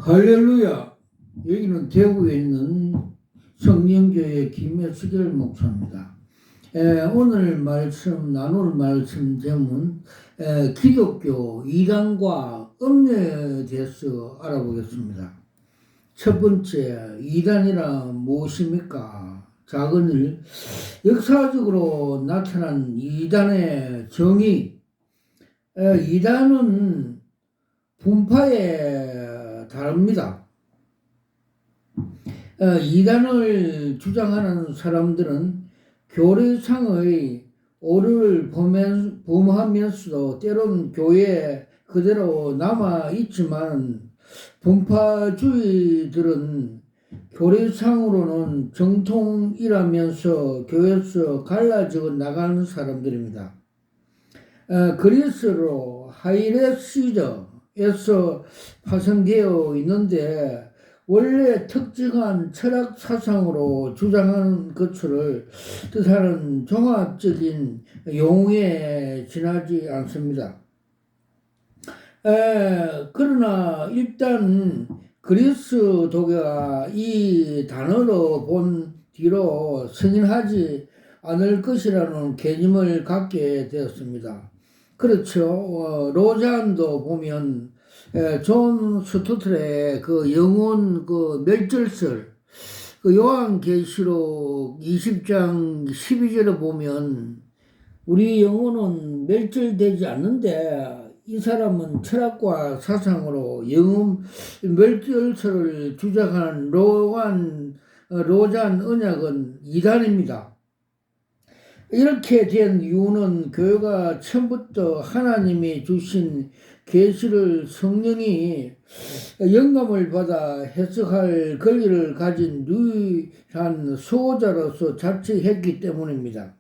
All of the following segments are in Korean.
할렐루야. 여기는 대구에 있는 성령교회 김혜수길 목사입니다. 오늘 나눌 말씀 제목은 기독교 이단과 음료에 대해서 알아보겠습니다. 첫 번째, 이단이란 무엇입니까? 작은 일, 역사적으로 나타난 이단의 정의. 이단은 분파에 다릅니다. 이단을 주장하는 사람들은 교리상의 오류를 범하면서도 때론 교회에 그대로 남아있지만, 분파주의들은 교리상으로는 정통이라면서 교회에서 갈라져 나가는 사람들입니다. 그리스로 하이레 시저에서 파생되어 있는데, 원래 특정한 철학 사상으로 주장하는 것을 뜻하는 종합적인 용어에 지나지 않습니다. 그러나 일단 그리스도가 이 단어로 본 뒤로 승인하지 않을 것이라는 개념을 갖게 되었습니다. 그렇죠. 로잔도 보면 존 스토틀의 그 영혼 멸절설, 요한계시록 20장 12절에 보면 우리 영혼은 멸절되지 않는데 이 사람은 철학과 사상으로 영혼 멸절설을 주장하는 로잔 언약은 이단입니다. 이렇게 된 이유는 교회가 처음부터 하나님이 주신 계시를 성령이 영감을 받아 해석할 권리를 가진 유일한 수호자로서 자처했기 때문입니다.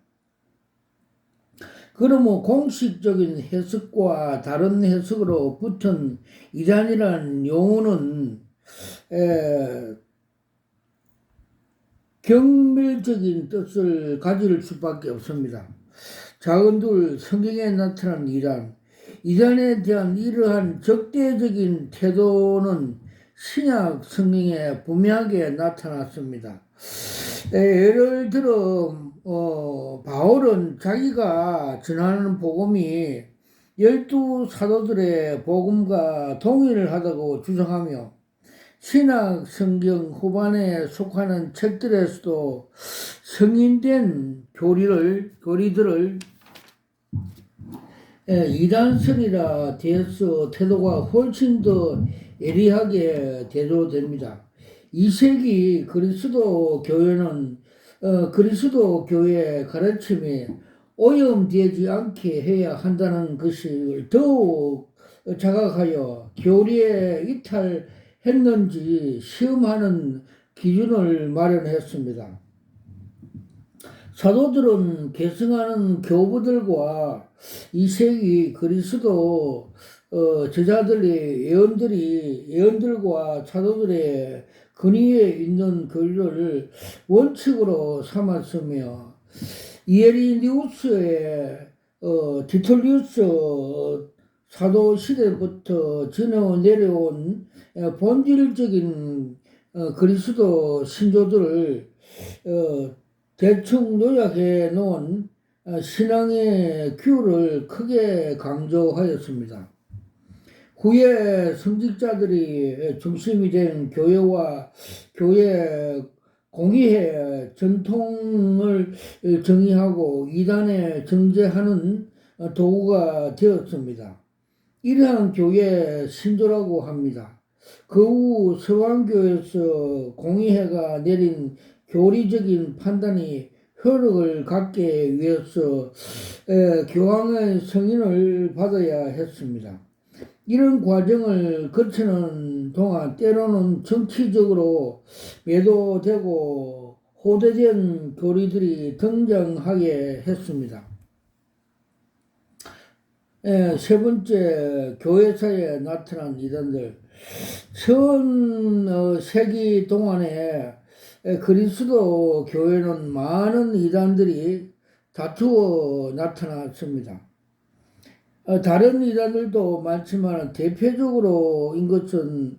그러므로 공식적인 해석과 다른 해석으로 붙은 이단이라는 용어는 경멸적인 뜻을 가질 수밖에 없습니다. 자언들 성경에 나타난 이단에 대한 이러한 적대적인 태도는 신약 성경에 분명하게 나타났습니다. 예를 들어 바울은 자기가 전하는 복음이 12사도들의 복음과 동일을 하다고 주장하며, 신약 성경 후반에 속하는 책들에서도 승인된 교리들을 이단설이라 대해서 태도가 훨씬 더 예리하게 대조됩니다. 2세기 그리스도 교회는 그리스도 교회의 가르침이 오염되지 않게 해야 한다는 것을 더욱 자각하여 교리에 이탈했는지 시험하는 기준을 마련했습니다. 사도들은 계승하는 교부들과 2세기 그리스도 제자들의 예언들과 사도들의 근위에 있는 권리를 원칙으로 삼았으며, 이에리니우스의 디톨리우스 사도 시대부터 전해 내려온 본질적인 그리스도 신조들을 대충 요약해 놓은 신앙의 규를 크게 강조하였습니다. 후에 성직자들이 중심이 된 교회와 교회 공의회 전통을 정의하고 이단에 정죄하는 도구가 되었습니다. 이러한 교회 신조라고 합니다. 그 후 서방교회에서 공의회가 내린 교리적인 판단이 효력을 갖기 위해서 교황의 승인을 받아야 했습니다. 이런 과정을 거치는 동안 때로는 정치적으로 매도되고 호되된 교리들이 등장하게 했습니다. 세 번째, 교회사에 나타난 이단들. 전 세기 동안에 그리스도 교회는 많은 이단들이 다투어 나타났습니다. 다른 이단들도 많지만 대표적으로인 것은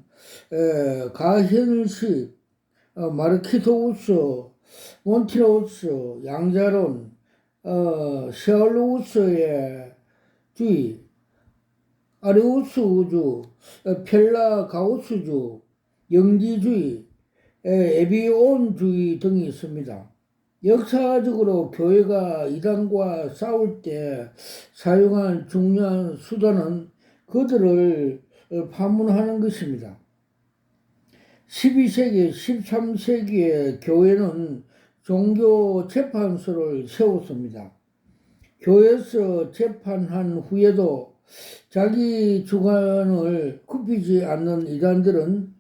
가현식, 마르키토우스, 몬티노우스, 양자론, 샤얼로우스의 주의, 아레우스 우주, 펠라가우스주, 영지주의, 에비온주의 등이 있습니다. 역사적으로 교회가 이단과 싸울 때 사용한 중요한 수단은 그들을 파문하는 것입니다. 12세기, 13세기에 교회는 종교 재판소를 세웠습니다. 교회에서 재판한 후에도 자기 주관을 굽히지 않는 이단들은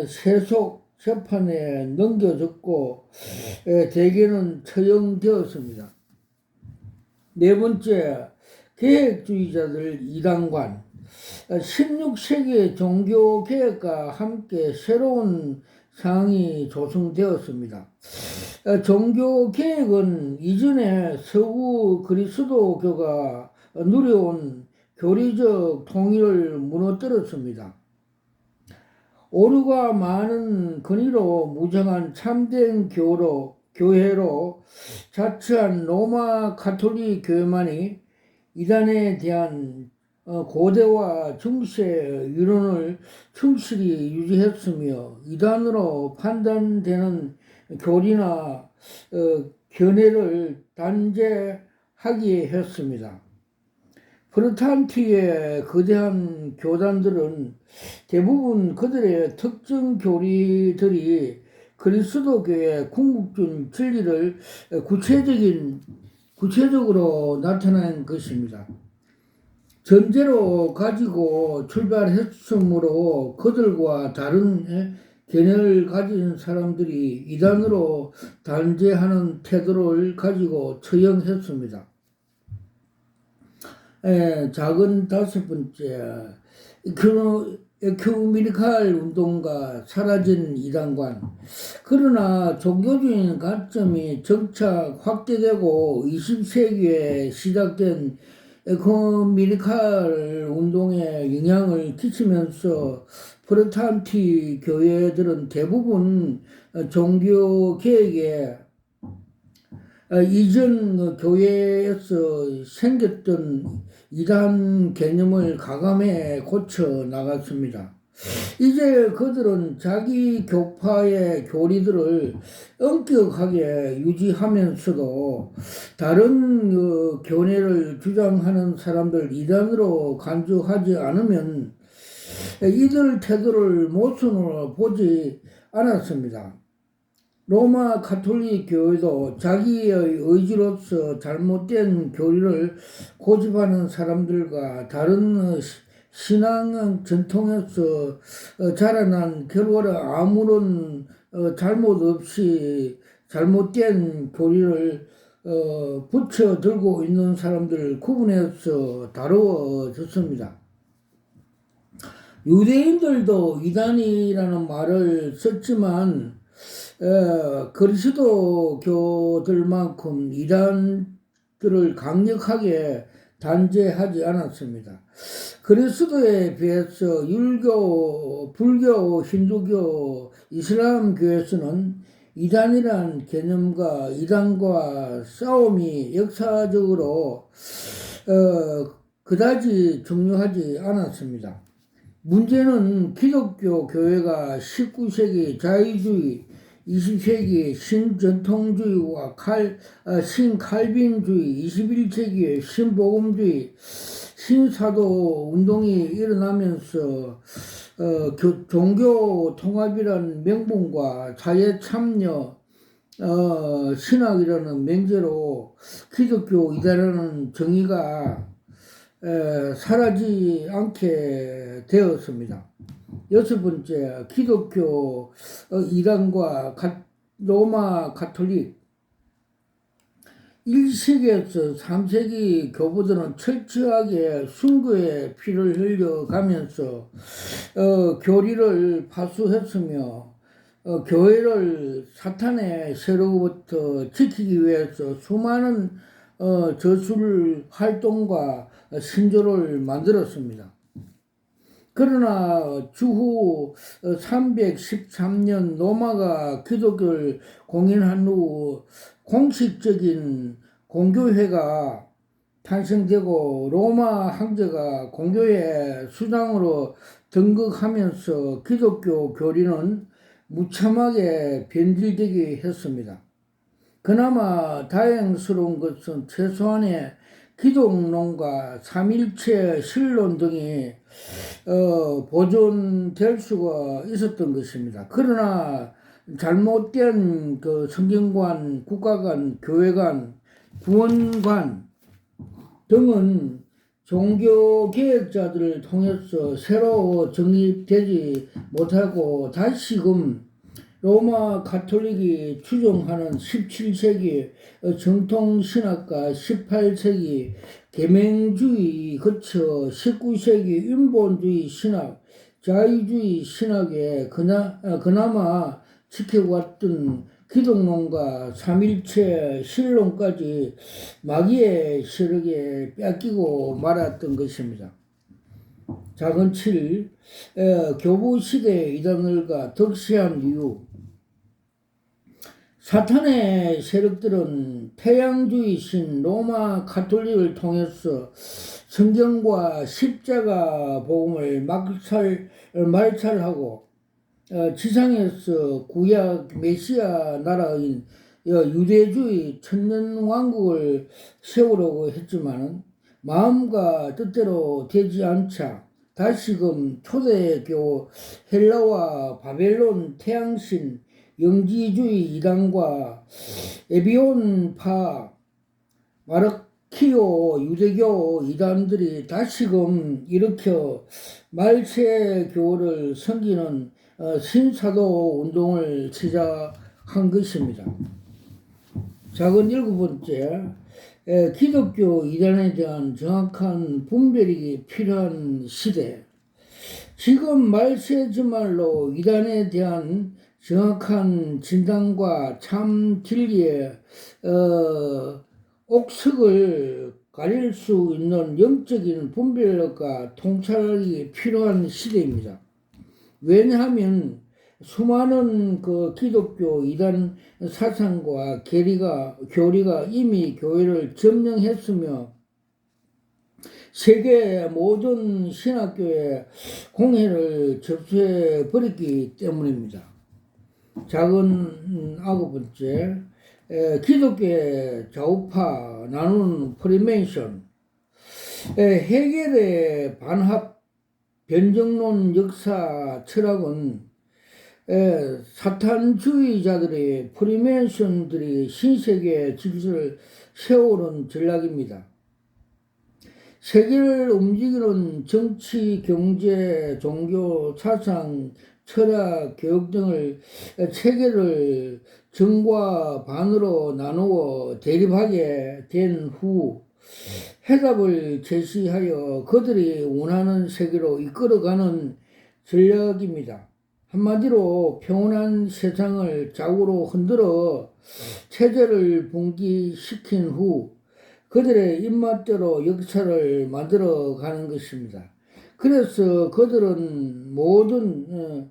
세속 재판에 넘겨졌고 대개는 처형되었습니다. 네 번째, 계획주의자들 이단관. 16세기의 종교개혁과 함께 새로운 상황이 조성되었습니다. 종교개혁은 이전에 서구 그리스도교가 누려온 교리적 통일을 무너뜨렸습니다. 오류가 많은 근위로 무장한 참된 교회로 자처한 로마 가톨릭 교회만이 이단에 대한 고대와 중세 이론을 충실히 유지했으며 이단으로 판단되는 교리나 견해를 단죄하게 했습니다. 프로테스탄트의 거대한 교단들은 대부분 그들의 특정 교리들이 그리스도교의 궁극적인 진리를 구체적으로 나타낸 것입니다. 전제로 가지고 출발했으므로 그들과 다른 견해를 가진 사람들이 이단으로 단죄하는 태도를 가지고 처형했습니다. 작은 다섯 번째, 에큐메니칼 운동과 사라진 이단관. 그러나 종교적인 관점이 점차 확대되고 20세기에 시작된 에큐메니칼 운동에 영향을 끼치면서 프로테스탄트 교회들은 대부분 종교 개혁에 이전 교회에서 생겼던 이단 개념을 가감해 고쳐 나갔습니다. 이제 그들은 자기 교파의 교리들을 엄격하게 유지하면서도 다른 견해를 주장하는 사람들 이단으로 간주하지 않으면 이들 태도를 모순으로 보지 않았습니다. 로마 가톨릭 교회도 자기의 의지로서 잘못된 교리를 고집하는 사람들과 다른 신앙 전통에서 자라난 결과를 아무런 잘못 없이 잘못된 교리를 붙여 들고 있는 사람들을 구분해서 다루어졌습니다. 유대인들도 이단이라는 말을 썼지만 그리스도교들만큼 이단들을 강력하게 단죄하지 않았습니다. 그리스도에 비해서 율교, 불교, 힌두교, 이슬람교에서는 이단이란 개념과 이단과 싸움이 역사적으로 그다지 중요하지 않았습니다. 문제는 기독교 교회가 19세기 자유주의, 20세기 신전통주의와 신칼빈주의, 21세기의 신복음주의, 신사도 운동이 일어나면서 종교 통합이라는 명분과 사회 참여, 신학이라는 명제로 기독교 이단이라는 정의가 사라지지 않게 되었습니다. 여섯 번째, 기독교 이단과 로마 가톨릭. 1세기에서 3세기 교부들은 철저하게 순교의 피를 흘려가면서 교리를 파수했으며 교회를 사탄의 세로부터 지키기 위해서 수많은 저술 활동과 신조를 만들었습니다. 그러나 주후 313년 로마가 기독교를 공인한 후 공식적인 공교회가 탄생되고 로마 황제가 공교회 수장으로 등극하면서 기독교 교리는 무참하게 변질되게 했습니다. 그나마 다행스러운 것은 최소한의 기독론과 삼일체 신론 등이 보존될 수가 있었던 것입니다. 그러나 잘못된 그 성경관, 국가관, 교회관, 구원관 등은 종교개혁자들을 통해서 새로 정립되지 못하고 다시금 로마 가톨릭이 추종하는 17세기 정통신학과 18세기 계명주의 거쳐 19세기 인본주의 신학, 자유주의 신학에 그나마 지켜왔던 기독론과 삼일체 신론까지 마귀의 세력에 뺏기고 말았던 것입니다. 작은 7. 교부시대 이단들과 덕시한 이유. 사탄의 세력들은 태양주의신 로마 가톨릭을 통해서 성경과 십자가 복음을 말살하고 지상에서 구약 메시아 나라인 유대주의 천년왕국을 세우려고 했지만 마음과 뜻대로 되지 않자 다시금 초대교 헬라와 바벨론 태양신 영지주의 이단과 에비온파 마르키오 유대교 이단들이 다시금 일으켜 말세교를 섬기는 신사도 운동을 시작한 것입니다. 작은 7번째, 기독교 이단에 대한 정확한 분별이 필요한 시대. 지금 말세지말로 이단에 대한 정확한 진단과 참 진리의 옥석을 가릴 수 있는 영적인 분별력과 통찰이 필요한 시대입니다. 왜냐하면 수많은 그 기독교 이단 사상과 교리가 이미 교회를 점령했으며 세계 모든 신학교에 공회를 접수해 버렸기 때문입니다. 작은 9번째, 기독교의 좌우파 나누는 프리메이션. 해겔의 반합 변정론 역사 철학은 사탄주의자들의 프리메이션들이 신세계 질서를 세우는 전략입니다. 세계를 움직이는 정치, 경제, 종교, 사상, 철학, 교육 등을 체계를 정과 반으로 나누어 대립하게 된 후 해답을 제시하여 그들이 원하는 세계로 이끌어가는 전략입니다. 한마디로 평온한 세상을 좌우로 흔들어 체제를 붕괴시킨 후 그들의 입맛대로 역사를 만들어가는 것입니다. 그래서 그들은 모든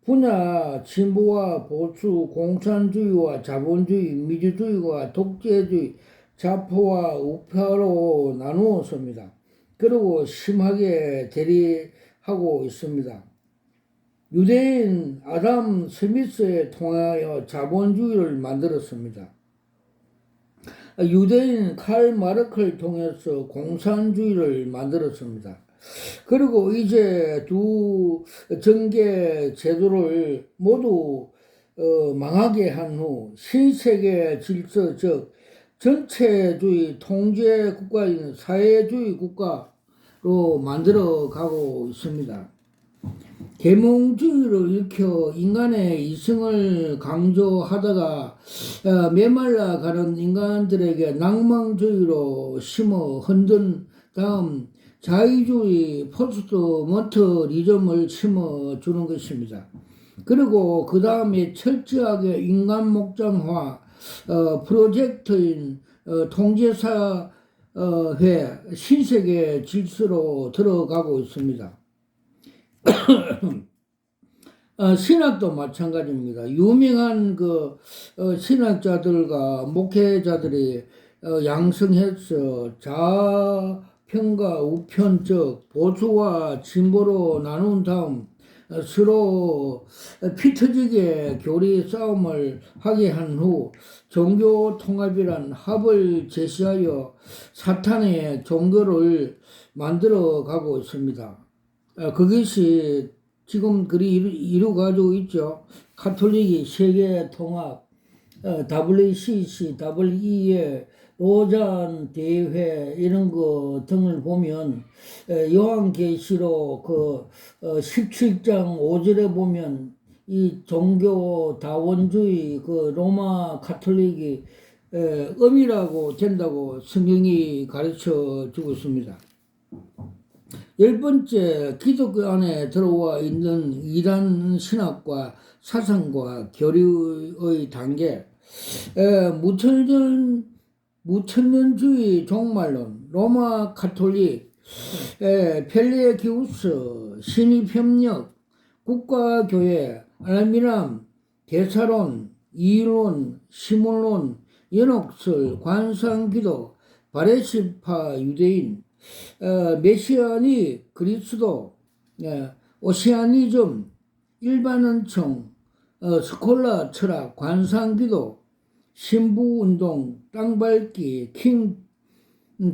분야, 진보와 보수, 공산주의와 자본주의, 민주주의와 독재주의, 좌파와 우파로 나누었습니다. 그리고 심하게 대립하고 있습니다. 유대인 아담 스미스에 통하여 자본주의를 만들었습니다. 유대인 칼 마르크를 통해서 공산주의를 만들었습니다. 그리고 이제 두 정계 제도를 모두 망하게 한 후 신세계 질서 즉 전체주의 통제 국가인 사회주의 국가로 만들어 가고 있습니다. 계몽주의를 일으켜 인간의 이성을 강조하다가 메말라가는 인간들에게 낭만주의로 심어 흔든 다음 자유주의 포스트모더니즘을 심어주는 것입니다. 그리고 그 다음에 철저하게 인간 목장화 프로젝트인 통제사회 신세계 질서로 들어가고 있습니다. 신학도 마찬가지입니다. 유명한 신학자들과 목회자들이 양성해서 좌편과 우편적 보수와 진보로 나눈 다음 서로 피 터지게 교리 싸움을 하게 한 후 종교 통합이란 합을 제시하여 사탄의 종교를 만들어 가고 있습니다. 그것이 지금 그리 이루어가지고 있죠. 카톨릭이 세계 통합, WCC, WEA, 로잔 대회 이런 거 등을 보면 요한계시록 17장 5절에 보면 이 종교 다원주의 로마 카톨릭이 음이라고 된다고 성경이 가르쳐 주고 있습니다. 10번째, 기독교 안에 들어와 있는 이단 신학과 사상과 교류의 단계. 무천년주의 종말론, 로마 카톨릭, 펠레기우스, 신입협력, 국가교회, 알미람, 대사론, 이론, 시몬론, 연옥설, 관상기도, 바레시파 유대인, 메시아니 그리스도, 오시아니즘, 일반은총, 스콜라 철학, 관상기도, 신부운동, 땅밟기, 킹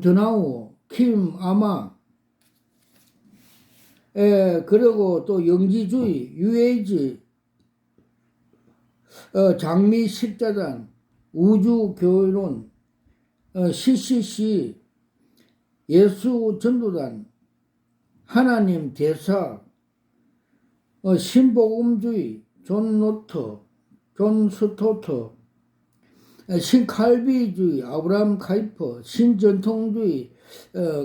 드나우, 킴 아마, 그리고 또 영지주의, 유에이지, 장미 십자단, 우주교회론, CCC, 예수 전도단, 하나님 대사, 신복음주의, 존 노트, 존 스토트, 신칼비주의, 아브라함 카이퍼, 신전통주의,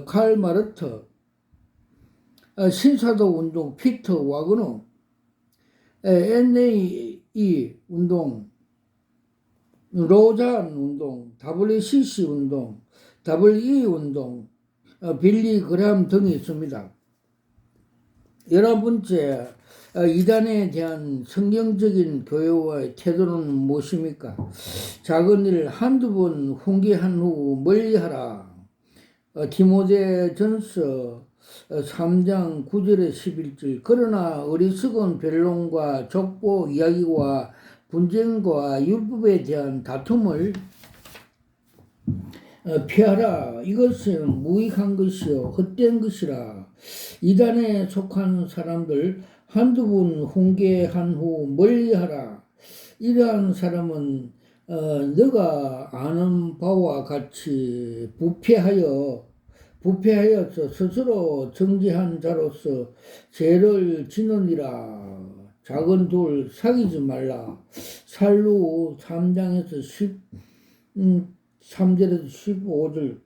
칼 마르트, 신사도 운동, 피터 와그너, NAE 운동, 로잔 운동, WCC 운동, WE 운동, 빌리 그레함 등이 있습니다. 11번째, 이단에 대한 성경적인 교회와의 태도는 무엇입니까? 작은 일 한두 번 훈계한 후 멀리하라. 디모데전서 3장 9절에 11절. 그러나 어리석은 변론과 족보 이야기와 분쟁과 율법에 대한 다툼을 피하라. 이것은 무익한 것이요 헛된 것이라. 이단에 속한 사람들 한두 번 훈계한 후 멀리하라. 이러한 사람은 너가 아는 바와 같이 부패하여서 스스로 정죄한 자로서 죄를 지느니라. 작은 돌 사귀지 말라. 살루 3장에서 3절에서 15절.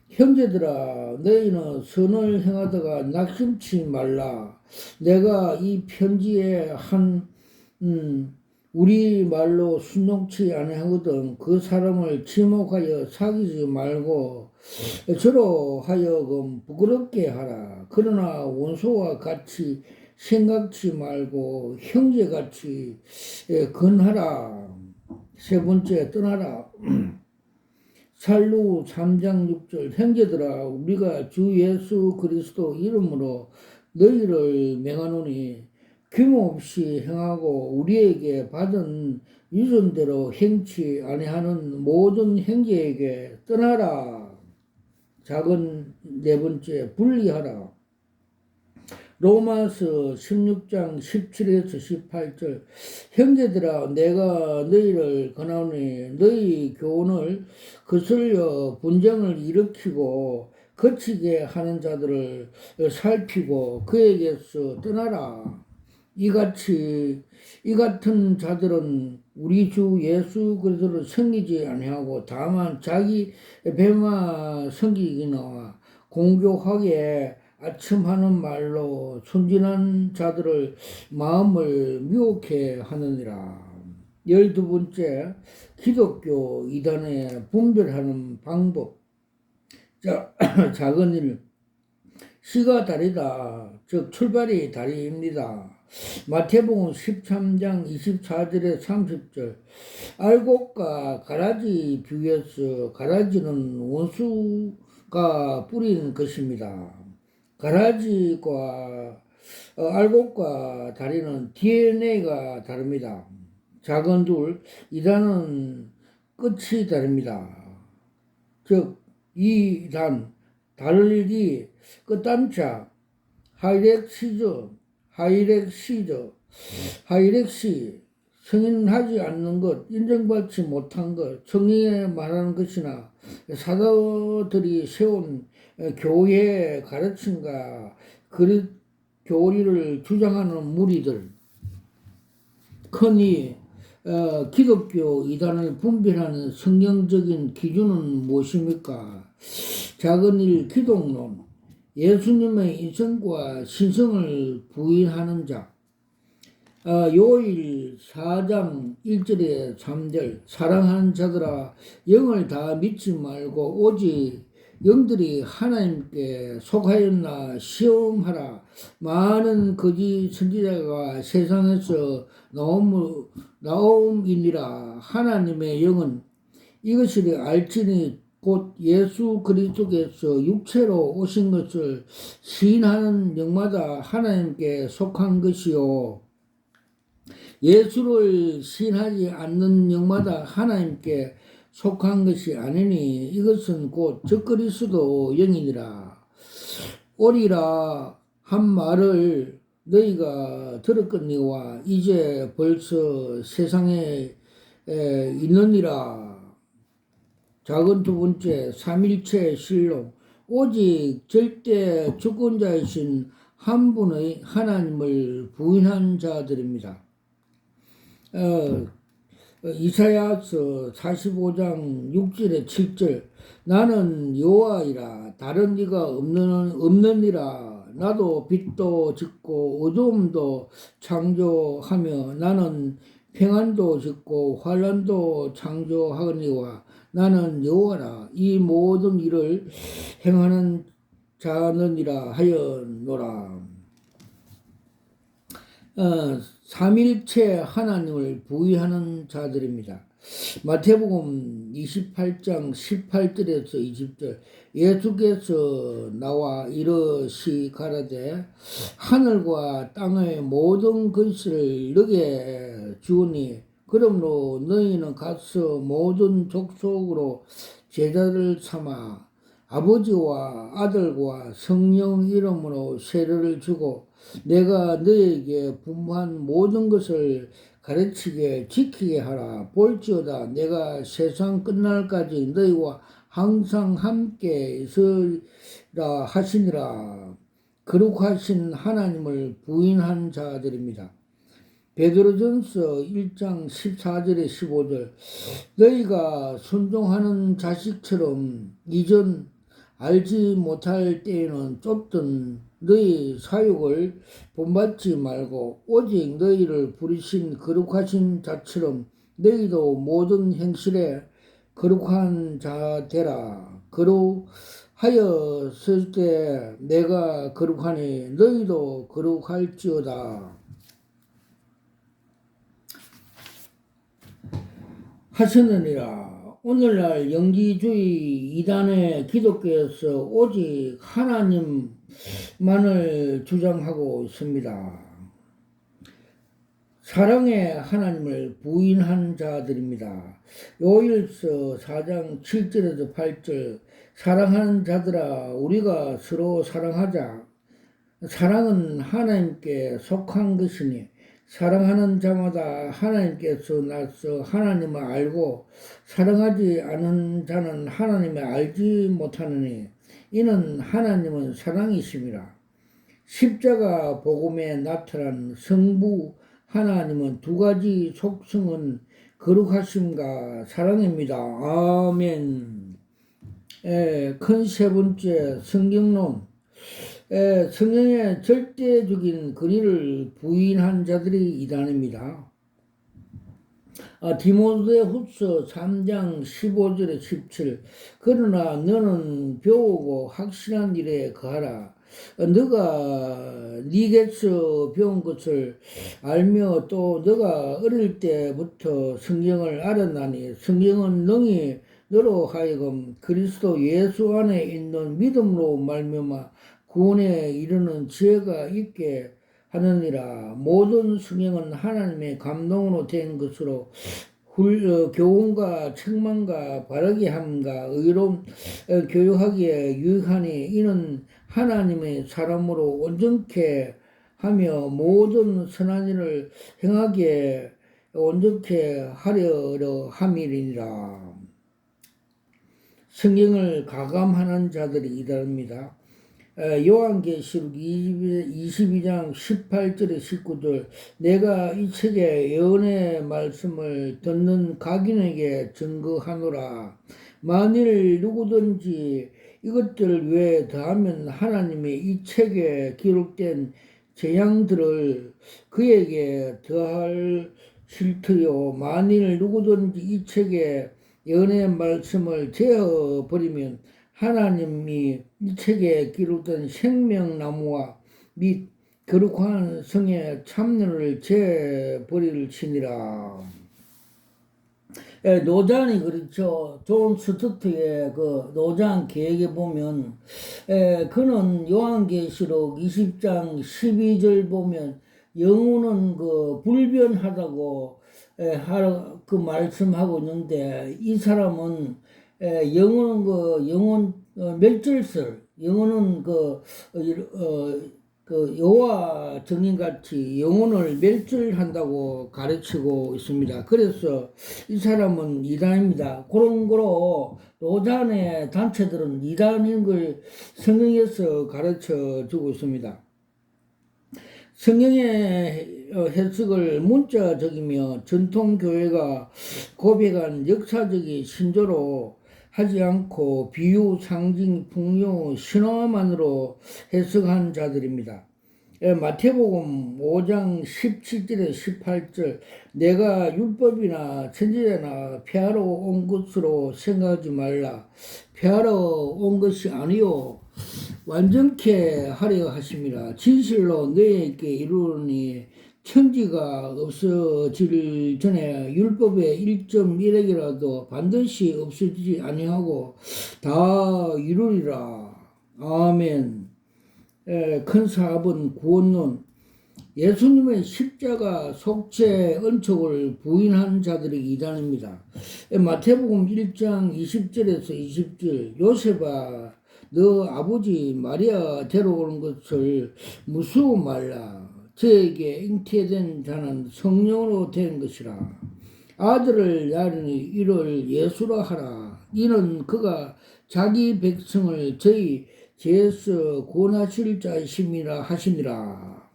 형제들아, 너희는 선을 행하다가 낙심치 말라. 내가 이 편지에 우리 말로 순종치 아니하거든. 그 사람을 지목하여 사귀지 말고 저로 하여금 부끄럽게 하라. 그러나 원수와 같이 생각지 말고 형제같이 건하라. 세 번째, 떠나라. 살루 3장 6절. 형제들아, 우리가 주 예수 그리스도 이름으로 너희를 명하노니 규모없이 행하고 우리에게 받은 유전대로 행치 아니하는 모든 형제에게 떠나라. 작은 네 번째, 분리하라. 로마서 16장 17에서 18절. 형제들아, 내가 너희를 권하노니 너희 교훈을 거슬려 분쟁을 일으키고 거치게 하는 자들을 살피고 그에게서 떠나라. 이 같은 자들은 우리 주 예수 그리스도를 섬기지 아니하고 다만 자기 배만 섬기기나 공교하게 아첨하는 말로 순진한 자들을 마음을 미혹해 하느니라. 12번째, 기독교 이단에 분별하는 방법. 자, 작은 일, 시가 다르다. 즉 출발이 다릅니다. 마태복음 13장 24절에 30절. 알곡과 가라지 비유에서 가라지는 원수가 뿌린 것입니다. 가라지과 알곡과 다리는 DNA가 다릅니다. 작은 둘, 이단은 끝이 다릅니다. 즉, 이 단, 다르기, 끝단자, 하이렉시, 승인하지 않는 것, 인정받지 못한 것, 정의에 말하는 것이나 사도들이 세운 교회의 가르침과 교리를 주장하는 무리들, 흔히 기독교 이단을 분별하는 성경적인 기준은 무엇입니까? 작은 일 기독론, 예수님의 인성과 신성을 부인하는 자, 요일 4장 1절에 3절, 사랑하는 자들아 영을 다 믿지 말고 오직 영들이 하나님께 속하였나 시험하라. 많은 거짓 선지자가 세상에서 나옴이니라. 하나님의 영은 이것을 알지니 곧 예수 그리스도께서 육체로 오신 것을 시인하는 영마다 하나님께 속한 것이요, 예수를 시인하지 않는 영마다 하나님께 속한 것이 아니니 이것은 곧 적그리스도 영이니라. 오리라 한 말을 너희가 들었거니와 이제 벌써 세상에 있느니라. 작은 두 번째, 삼일체 신론. 오직 절대 주권자이신 한 분의 하나님을 부인한 자들입니다. 이사야서 45장 6절에 7절. 나는 여호와이라 다른 이가 없느니라. 나도 빛도 짓고 어두움도 창조하며 나는 평안도 짓고 환란도 창조하거니와 나는 여호와라. 이 모든 일을 행하는 자느니라 하였노라. 삼일체 하나님을 부인하는 자들입니다. 마태복음 28장 18절에서 20절. 예수께서 나와 이르시 가라되 하늘과 땅의 모든 권세를 너게 주오니 그러므로 너희는 가서 모든 족속으로 제자를 삼아 아버지와 아들과 성령 이름으로 세례를 주고 내가 너에게 분부한 모든 것을 가르치게 지키게 하라. 볼지어다 내가 세상 끝날까지 너희와 항상 함께 있으라 하시니라. 거룩하신 하나님을 부인한 자들입니다. 베드로전서 1장 14절에 15절. 너희가 순종하는 자식처럼 이전 알지 못할 때에는 쫓던 너희 사욕을 본받지 말고 오직 너희를 부르신 거룩하신 자처럼 너희도 모든 행실에 거룩한 자 되라. 거룩하였을 때 내가 거룩하니 너희도 거룩할지어다 하시느니라. 오늘날 영지주의 이단의 기독교에서 오직 하나님만을 주장하고 있습니다. 사랑의 하나님을 부인한 자들입니다. 요일서 4장 7절에서 8절. 사랑하는 자들아 우리가 서로 사랑하자. 사랑은 하나님께 속한 것이니 사랑하는 자마다 하나님께서 나서 하나님을 알고 사랑하지 않은 자는 하나님을 알지 못하느니 이는 하나님은 사랑이심이라. 십자가 복음에 나타난 성부 하나님은 두 가지 속성은 거룩하심과 사랑입니다. 아멘. 큰 세 번째 성경론. 성경의 절대적인 권위를 부인한 자들이 이단입니다. 디모데후서 3장 15절에 17. 그러나 너는 배우고 확신한 일에 거하라. 너가 네게서 배운 것을 알며 또 너가 어릴 때부터 성경을 알았나니 성경은 능히 너로 하여금 그리스도 예수 안에 있는 믿음으로 말미암아 구원에 이르는 지혜가 있게 하느니라. 모든 성경은 하나님의 감동으로 된 것으로 교훈과 책망과 바르게 함과 의로운 교육하기에 유익하니 이는 하나님의 사람으로 온전케 하며 모든 선한 일을 행하기에 온전케 하려러 함이니라. 성경을 가감하는 자들이 이답니다. 요한계시록 22장 18절에 19절 내가 이 책의 예언의 말씀을 듣는 각인에게 증거하노라. 만일 누구든지 이것들 외에 더하면 하나님이 이 책에 기록된 재앙들을 그에게 더할 실트요. 만일 누구든지 이 책에 예언의 말씀을 제어버리면 하나님이 이 책에 기록된 생명나무와 및 거룩한 성의 참론을 제버릴지니라. 노잔이 그렇죠. 존 스투트의 그 노잔 계획에 보면 그는 요한계시록 20장 12절 보면 영혼은 그 불변하다고 그 말씀하고 있는데 이 사람은 영혼은 영혼 멸절설 영혼은 여호와 증인같이 영혼을 멸절한다고 가르치고 있습니다. 그래서 이 사람은 이단입니다. 그런 거로 노잔의 단체들은 이단인 걸 성경에서 가르쳐 주고 있습니다. 성경의 해석을 문자적이며 전통교회가 고백한 역사적인 신조로 하지 않고 비유, 상징, 풍요, 신화만으로 해석한 자들입니다. 마태복음 5장 17절에 18절 내가 율법이나 천지자나 폐하러 온 것으로 생각하지 말라. 폐하러 온 것이 아니요 완전케 하려 하심이라. 진실로 너희에게 이르노니 천지가 없어질 전에 율법의 1.1핵이라도 반드시 없어지지 아니하고 다 이루리라. 아멘. 큰 사업은 구원론. 예수님의 십자가 속죄恩촉을 부인한 자들이 이단입니다. 마태복음 1장 20절에서 20절 요셉아 너 아버지 마리아 데려오는 것을 무수히 말라. 저에게 잉태된 자는 성령으로 된 것이라. 아들을 낳으니 이를 예수라 하라. 이는 그가 자기 백성을 저희 죄에서 구원하실 자이심이라 하시니라.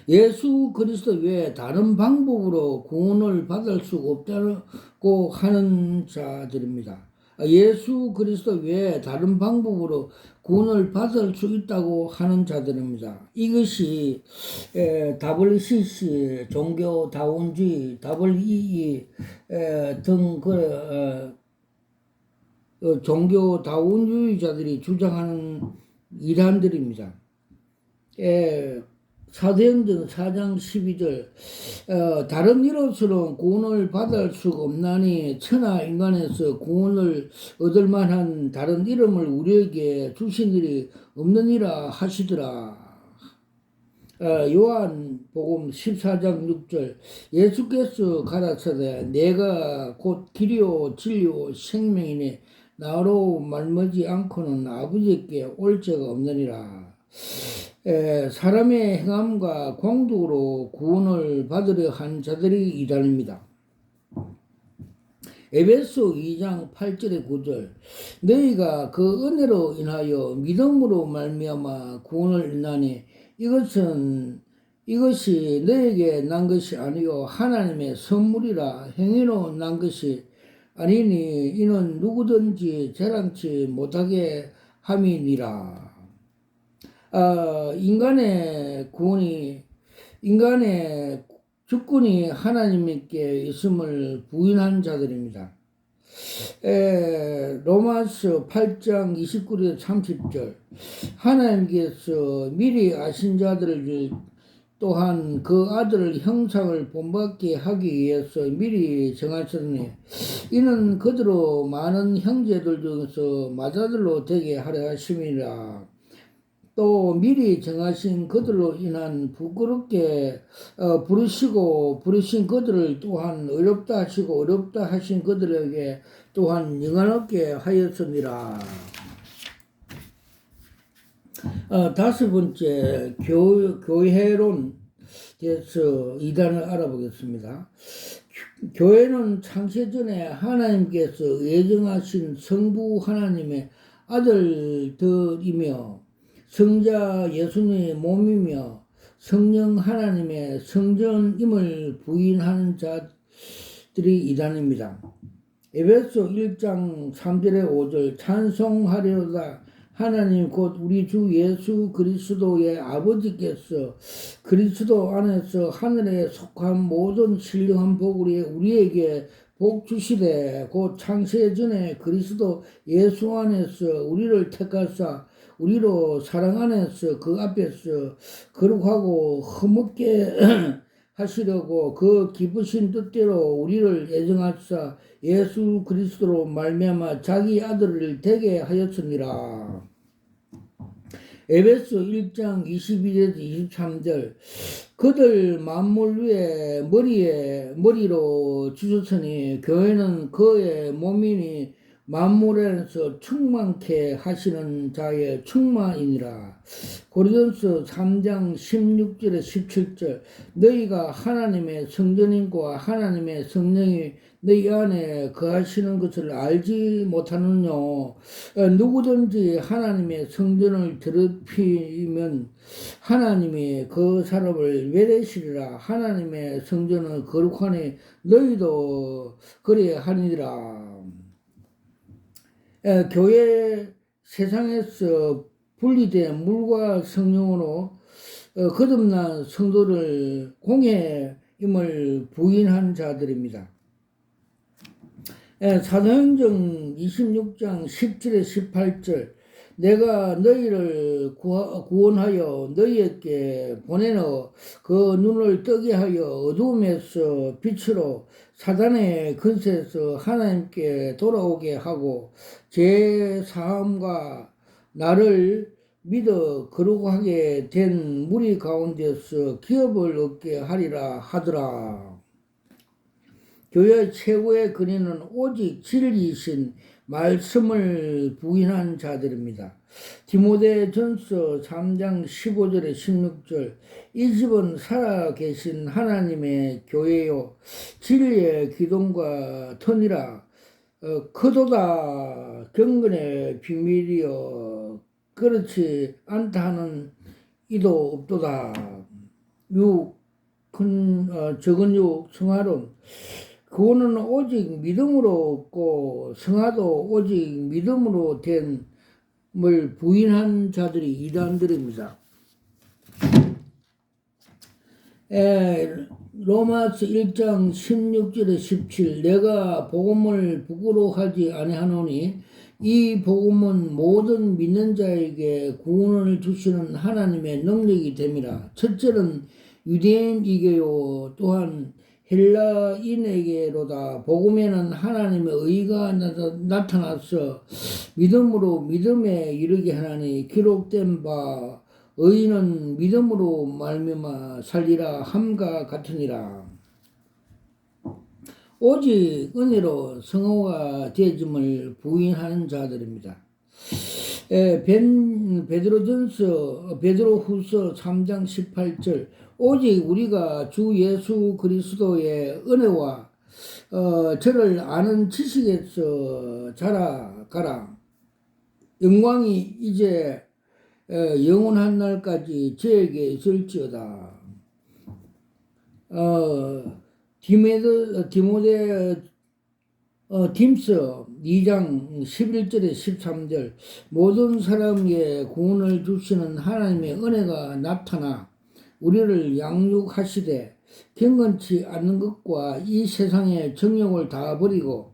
예수 그리스도 외에 다른 방법으로 구원을 받을 수 없다고 하는 자들입니다. 예수 그리스도 외에 다른 방법으로 구원을 받을 수 있다고 하는 자들입니다. 이것이 WCC 종교 다원주의, WEE 등 종교 다원주의자들이 주장하는 이단들입니다. 사도행전 4장 12절 다른 이로서는 구원을 받을 수가 없나니 천하 인간에서 구원을 얻을 만한 다른 이름을 우리에게 주신 일이 없느니라 하시더라. 요한복음 14장 6절 예수께서 가라사대 내가 곧 길이요 진리요 생명이니 나로 말미지 않고는 아버지께 올 자가 없느니라. 사람의 행함과 공덕으로 구원을 받으려 한 자들이 이단입니다. 에베소 2장 8절에 9절 너희가 그 은혜로 인하여 믿음으로 말미암아 구원을 얻나니 이것이 너에게 난 것이 아니요 하나님의 선물이라 행위로 난 것이 아니니 이는 누구든지 자랑치 못하게 함이니라. 인간의 주권이 하나님께 있음을 부인한 자들입니다. 로마서 8장 29절 30절 하나님께서 미리 아신 자들을 또한 그 아들을 형상을 본받게 하기 위해서 미리 정하셨으니 이는 그대로 많은 형제들 중에서 맏아들로 되게 하려 하심이라. 또 미리 정하신 그들로 인한 부끄럽게 부르신 그들을 또한 어렵다 하시고 어렵다 하신 그들에게 또한 영원하게 하였습니다. 다섯 번째 교회론 대해서 이단을 알아보겠습니다. 교회는 창세 전에 하나님께서 예정하신 성부 하나님의 아들들이며 성자 예수님의 몸이며 성령 하나님의 성전임을 부인하는 자들이 이단입니다. 에베소 1장 3절에 5절 찬송하려다 하나님 곧 우리 주 예수 그리스도의 아버지께서 그리스도 안에서 하늘에 속한 모든 신령한 복을 우리에게 복 주시되 곧 창세 전에 그리스도 예수 안에서 우리를 택하사 우리로 사랑 안에서 그 앞에서 거룩하고 흠없게 하시려고 그 기쁘신 뜻대로 우리를 예정하사 예수 그리스도로 말미암아 자기 아들을 되게 하였습니다. 에베소 1장 22절에서 23절 그들 만물 위에 머리로 주셨으니 교회는 그의 몸이니 만물에서 충만케 하시는 자의 충만이니라. 고린도서 3장 16절에 17절 너희가 하나님의 성전인과 하나님의 성령이 너희 안에 거하시는 것을 알지 못하느냐. 누구든지 하나님의 성전을 더럽히면 하나님이 그 사람을 멸하시리라. 하나님의 성전은 거룩하니 너희도 그래 하니라. 교회 세상에서 분리된 물과 성령으로 거듭난 성도를 공회임을 부인한 자들입니다. 사도행전 26장 10절에 18절 내가 너희를 구원하여 너희에게 보내어 그 눈을 뜨게 하여 어두움에서 빛으로 사단의 근세에서 하나님께 돌아오게 하고 제 사함과 나를 믿어 거룩하게 된 무리 가운데서 기업을 얻게 하리라 하더라. 교회 최고의 근인은 오직 진리이신 말씀을 부인한 자들입니다. 디모데전서 3장 15절에 16절 이 집은 살아계신 하나님의 교회요 진리의 기둥과 터니라. 크도다 경건의 비밀이여 그렇지 않다 하는 이도 없도다. 적은 육 성화론 구원은 오직 믿음으로 얻고 성화도 오직 믿음으로 됨을 부인한 자들이 이단들입니다. 로마서 1장 16절에 17 내가 복음을 부끄러워하지 아니하노니 이 복음은 모든 믿는 자에게 구원을 주시는 하나님의 능력이 됨이라. 첫째는 유대인이게요 또한 헬라인에게로다. 복음에는 하나님의 의가 나타나서 믿음으로 믿음에 이르게 하나니 기록된 바 의인은 믿음으로 말미암아 살리라 함과 같으니라. 오직 은혜로 성호가 되짐을 부인하는 자들입니다. 베드로후서 3장 18절 오직 우리가 주 예수 그리스도의 은혜와 저를 아는 지식에서 자라가라. 영광이 이제 영원한 날까지 저에게 있을지어다. 딤서 2장 11절에 13절 모든 사람에게 구원을 주시는 하나님의 은혜가 나타나 우리를 양육하시되 경건치 않는 것과 이 세상의 정욕을 다 버리고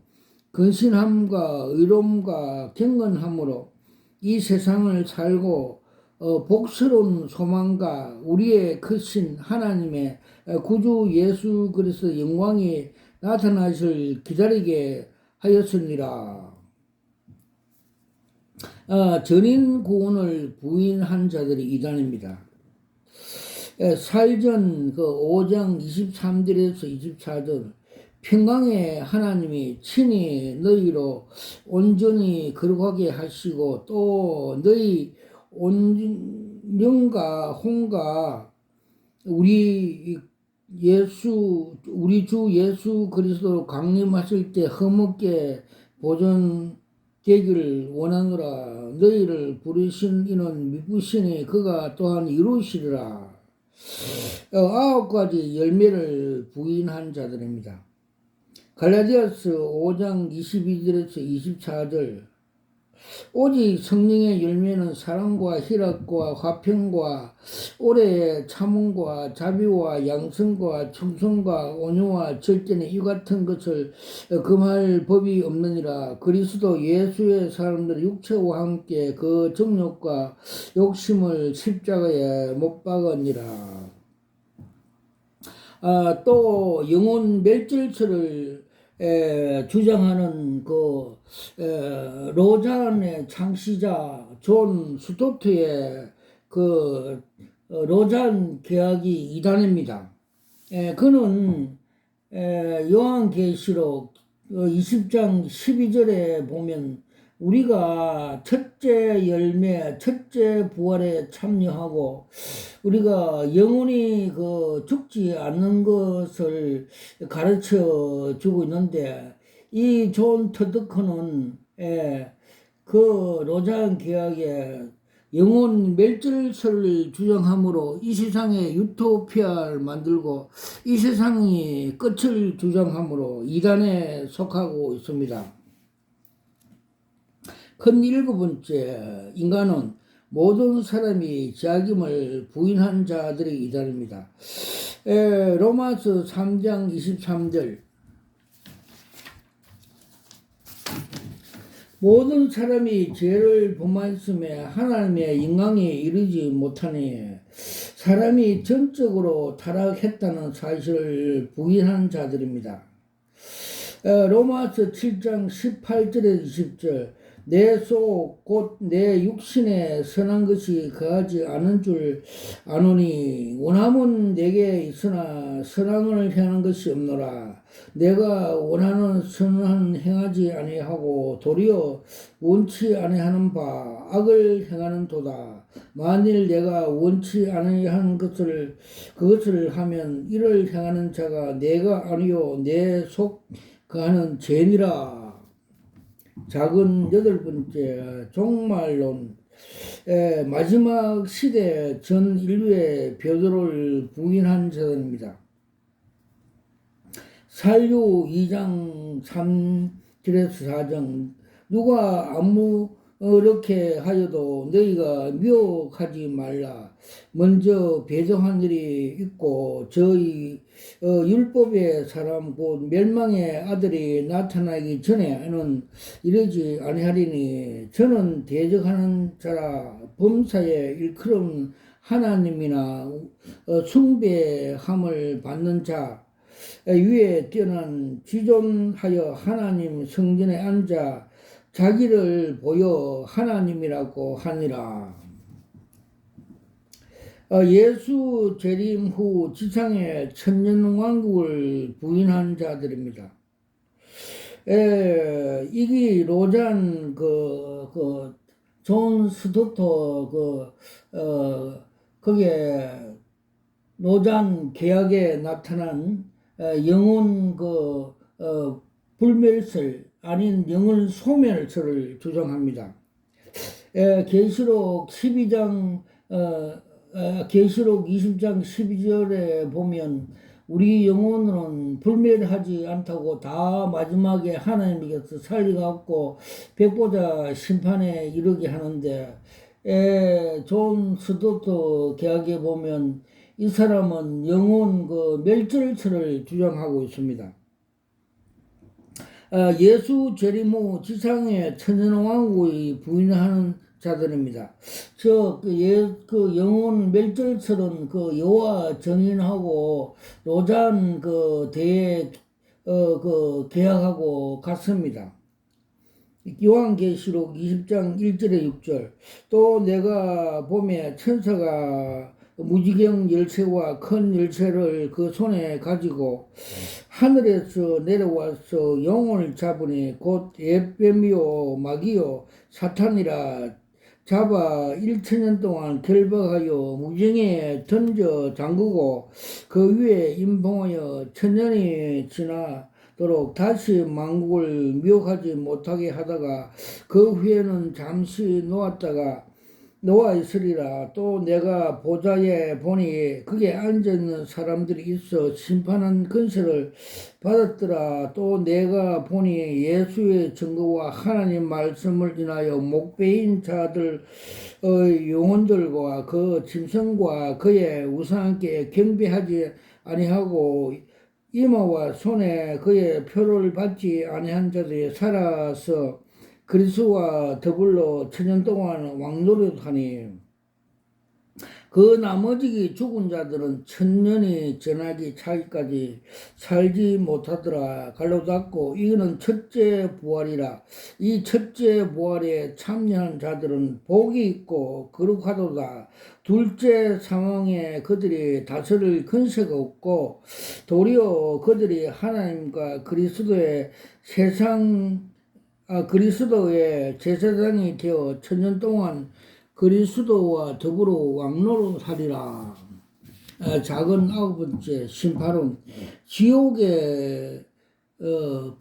근신함과 의로움과 경건함으로 이 세상을 살고 복스러운 소망과 우리의 크신 하나님의 구주 예수 그리스도 영광이 나타나실 기다리게 하였으니라. 전인 구원을 부인한 자들이 이단입니다. 살전 그 5장 23절에서 24절 평강의 하나님이 친히 너희로 온전히 거룩하게 하시고 또 너희 온영과 혼과 우리 주 예수 그리스도로 강림하실 때 흠없게 보존되기를 원하노라. 너희를 부르신 이는 미쁘시니 그가 또한 이루시리라. 9가지 열매를 부인한 자들입니다. 갈라디아서 5장 22절에서 24절 오직 성령의 열매는 사랑과 희락과 화평과 오래 참음과 자비와 양성과 충성과 온유와 절제는 이 같은 것을 금할 법이 없느니라. 그리스도 예수의 사람들이 육체와 함께 그 정욕과 욕심을 십자가에 못 박으니라. 또 영혼 멸절설을 주장하는 그 로잔의 창시자 존 스토트의 그 로잔 계약이 이단입니다. 그는 요한계시록 20장 12절에 보면 우리가 첫째 열매, 첫째 부활에 참여하고 우리가 영원히 그 죽지 않는 것을 가르쳐 주고 있는데 이 존 터드커는 그 로잔 계약에 영혼 멸절설을 주장함으로 이 세상에 유토피아를 만들고 이 세상이 끝을 주장함으로 이단에 속하고 있습니다. 큰 7번째, 인간은 모든 사람이 자김을 부인한 자들의 이단입니다. 로마서 3장 23절 모든 사람이 죄를 범하였음에 하나님의 영광에 이르지 못하니 사람이 전적으로 타락했다는 사실을 부인한 자들입니다. 로마서 7장 18절에서 20절 내 속 곧 내 육신에 선한 것이 거하지 않은 줄 아노니 원함은 내게 있으나 선함을 행하는 것이 없노라. 내가 원하는 선은 행하지 아니하고 도리어 원치 아니하는 바 악을 행하는 도다. 만일 내가 원치 아니하는 그것을 하면 이를 행하는 자가 내가 아니요 내 속 거하는 죄니라. 작은 8번째 종말론 마지막 시대 전 인류의 베드로를 부인한 자들입니다. 살류 2장 3절에서 4절 누가 아무렇게 하여도 너희가 미혹하지 말라. 먼저 배정한 일이 있고 저희 율법의 사람 곧 멸망의 아들이 나타나기 전에는 이러지 아니하리니 저는 대적하는 자라 범사에 일컬음 하나님이나 숭배함을 받는 자 위에 뛰어난 지존하여 하나님 성전에 앉아 자기를 보여 하나님이라고 하니라. 예수 재림 후 지상의 천년왕국을 부인한 자들입니다. 이게 로잔 존 스토터 거기에 로잔 계약에 나타난 영혼 불멸설 아닌 영혼 소멸설을 주장합니다. 계시록 12장 계시록 20장 12절에 보면 우리 영혼은 불멸하지 않다고 다 마지막에 하나님께서 살리갖고 백보자 심판에 이르게 하는데 존 스토트 계약에 보면 이 사람은 영혼 멸절설을 주장하고 있습니다. 예수 재림 후 지상의 천년왕국의 부인하는 자들입니다. 그 영혼 멸절설은 그 여호와 정인하고 로잔 그 대에 그 계약하고 같습니다. 요한계시록 20장 1절에 6절. 또 내가 보매 천사가 무지경 열쇠와 큰 열쇠를 그 손에 가지고 하늘에서 내려와서 영혼을 잡으니 곧 옛뱀이요 마귀요 사탄이라 잡아 1천년 동안 결박하여 무정에 던져 잠그고 그 위에 임봉하여 천년이 지나도록 다시 만국을 미혹하지 못하게 하다가 그 후에는 잠시 놓아 있으리라. 또 내가 보좌에 보니 그게 앉아있는 사람들이 있어 심판한 근세를 받았더라. 또 내가 보니 예수의 증거와 하나님 말씀을 인하여 목배인 자들의 영혼들과 그 짐승과 그의 우상께 경배하지 아니하고 이마와 손에 그의 표를 받지 아니한 자들이 살아서 그리스도와 더불어 천년 동안 왕노릇하니 그 나머지 죽은 자들은 천년이 지나기 차기까지 살지 못하더라. 갈로 닫고 이거는 첫째 부활이라. 이 첫째 부활에 참여한 자들은 복이 있고 거룩하도다. 둘째 상황에 그들이 다스릴 근세가 없고 도리어 그들이 하나님과 그리스도의 제사장이 되어 천년 동안 그리스도와 더불어 왕노릇하리라. 작은 9번째 심판은 지옥에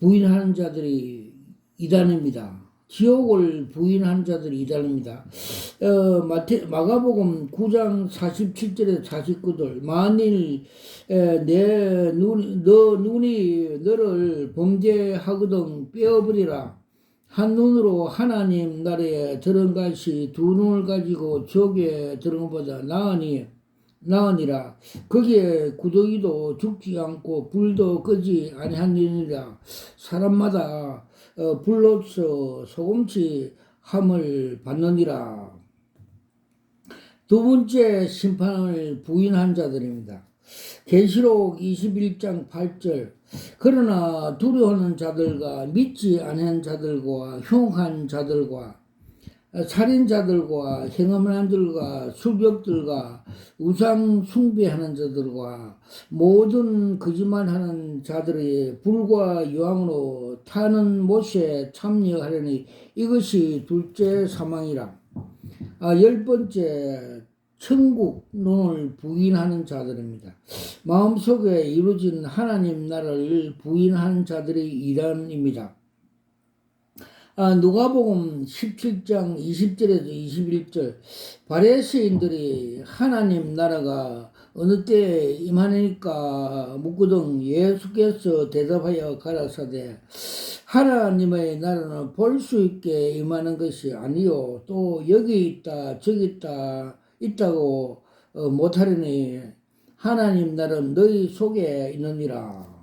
부인하는 자들이 이단입니다. 지옥을 부인하는 자들이 이단입니다. 마가복음 9장 47절에 49절. 만일 너 눈이 너를 범죄하거든 빼어버리라. 한 눈으로 하나님 나라에 들은 것이 두 눈을 가지고 지옥에 들은 것보다 나으니라. 거기에 구더기도 죽지 않고 불도 끄지 아니하니라. 사람마다 불로서 소금치 함을 받느니라. 두 번째 심판을 부인한 자들입니다. 계시록 21장 8절. 그러나 두려워하는 자들과 믿지 않은 자들과 흉한 자들과 살인자들과 행음하는 자들과 술벽들과 우상 숭배하는 자들과 모든 거짓말하는 자들의 불과 유황으로 타는 못에 참여하려니 이것이 둘째 사망이라. 10번째 천국론을 부인하는 자들입니다. 마음속에 이루어진 하나님 나라를 부인하는 자들이 이단입니다. 누가복음 17장 20절에서 21절. 바리새인들이 하나님 나라가 어느 때에 임하니까 묻거든 예수께서 대답하여 가라사대 하나님의 나라는 볼 수 있게 임하는 것이 아니요 또 여기 있다 저기 있다고 못하려니 하나님 나라는 너희 속에 있느니라.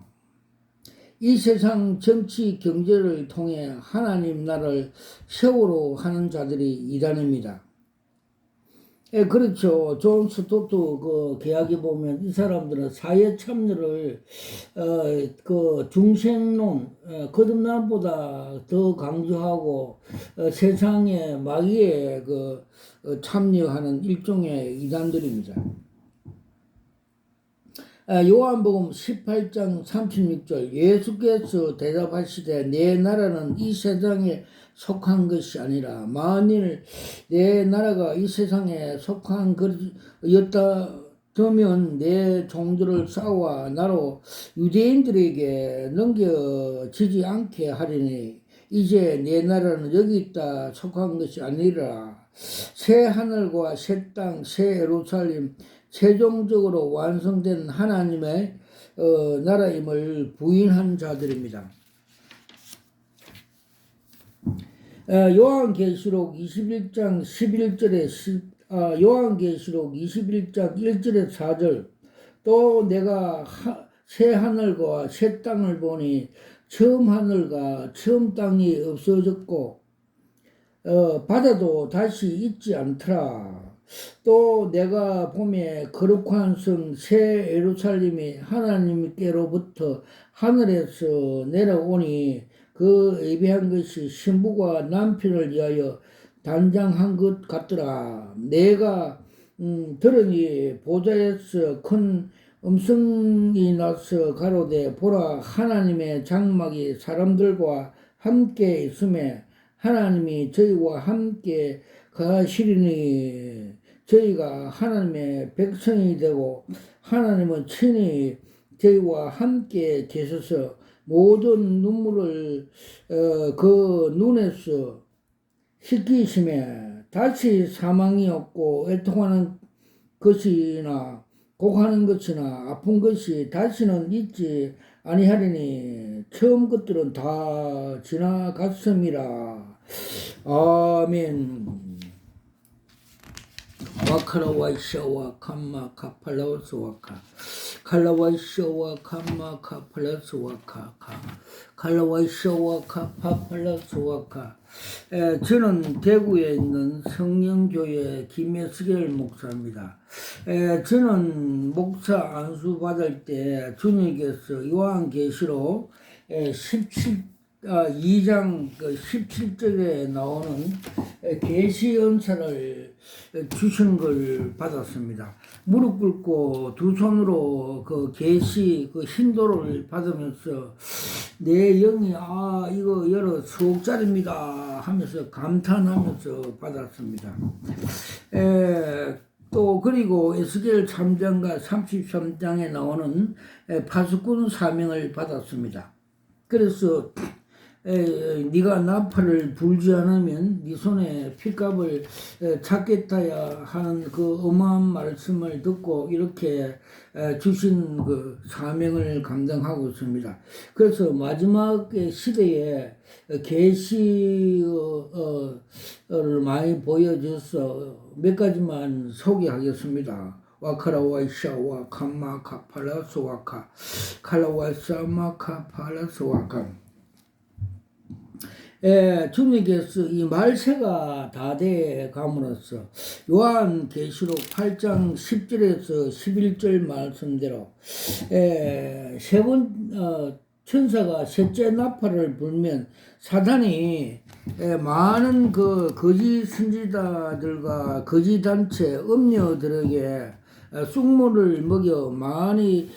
이 세상 정치 경제를 통해 하나님 나라를 세우려 하는 자들이 이단입니다. 그렇죠. 존 스토트 그 계약에 보면 이 사람들은 사회 참여를 그 중생론 거듭남보다 더 강조하고 세상의 마귀에 참여하는 일종의 이단들입니다. 요한복음 18장 36절. 예수께서 대답하시되 내 나라는 이 세상에 속한 것이 아니라 만일 내 나라가 이 세상에 속한 것이었다면 내 종들을 쌓아 나로 유대인들에게 넘겨지지 않게 하리니 이제 내 나라는 여기 있다 속한 것이 아니라 새 하늘과 새 땅 새 예루살렘 최종적으로 완성된 하나님의 나라임을 부인한 자들입니다. 요한계시록 21장 11절에 요한계시록 21장 1절에 4절. 또 내가 새 하늘과 새 땅을 보니 처음 하늘과 처음 땅이 없어졌고 바다도 다시 있지 않더라. 또 내가 봄에 거룩한 성 새 예루살렘이 하나님께로부터 하늘에서 내려오니 그 예비한 것이 신부가 남편을 위하여 단장한 것 같더라. 내가 들으니 보좌에서 큰 음성이 나서 가로되 보라 하나님의 장막이 사람들과 함께 있음에 하나님이 저희와 함께 거하시리니 저희가 하나님의 백성이 되고 하나님은 친히 저희와 함께 계셔서 모든 눈물을 그 눈에서 씻기심에 다시 사망이 없고 애통하는 것이나 곡하는 것이나 아픈 것이 다시는 있지 아니하리니 처음 것들은 다 지나갔음이라. 아멘. 와카라와이샤와 캄마 카팔라우스와카 칼라와이샤와 캄마 카팔라우스와카 칼라와이샤와 카파팔라우스와카. 저는 대구에 있는 성령교회 김혜스겔 목사입니다. 저는 목사 안수 받을 때 주님께서 요한계시록 2장 17절에 나오는 계시 은사를 주신 걸 받았습니다. 무릎 꿇고 두 손으로 그 계시 그 hin도를 받으면서 내 영이 이거 여러 수억짜리입니다 하면서 감탄하면서 받았습니다. 또 그리고 에스겔 3장과 33장에 나오는 파수꾼 사명을 받았습니다. 그래서 네가 나팔을 불지 않으면 네 손에 핏값을 찾겠다야 하는 그 어마한 말씀을 듣고 이렇게 주신 그 사명을 감당하고 있습니다. 그래서 마지막 시대에 계시를 많이 보여줘서 몇 가지만 소개하겠습니다. 와카라와이샤와 캄마카팔라스와카 칼라와이샤마카팔라스와카. 주님께서 이 말세가 다 돼 감으로써 요한계시록 8장 10절에서 11절 말씀대로 천사가 셋째 나팔을 불면 사탄이 많은 그 거짓 선지자들과 거짓 단체 음녀들에게 쑥물을 먹여 많이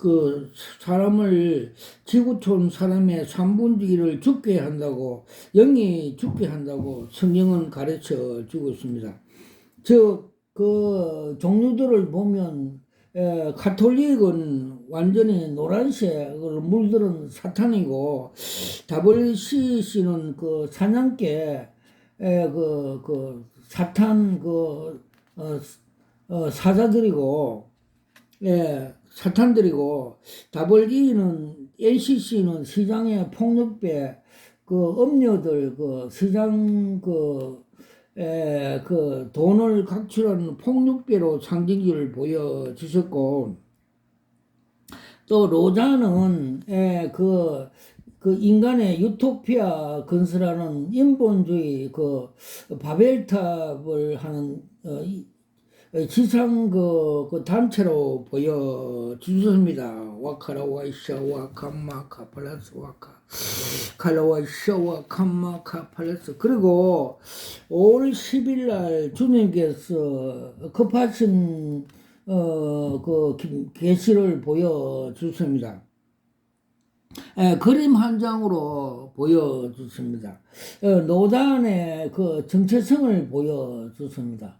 그 사람을 지구촌 사람의 3분의 1을 죽게 한다고 영이 죽게 한다고 성경은 가르쳐 주고 있습니다. 그 종류들을 보면 가톨릭은 완전히 노란색으로 물들은 사탄이고 WCC는 그 사냥개 그 사탄 사자들이고 사탄들이고 NCC는 시장의 폭력배 그 음료들 그 시장 그 돈을 각출하는 폭력배로 상징기를 보여주셨고 또 로자는 그 인간의 유토피아 건설하는 인본주의 그 바벨탑을 하는 지상 그 단체로 보여주셨습니다. 와카라와이샤와 캄마카팔라스와카 칼라와이샤와 캄마카팔라스. 그리고 5월 10일 날 주님께서 급하신 그 계시를 보여주십니다. 그림 한 장으로 보여줬습니다. 노단의 그 정체성을 보여줬습니다.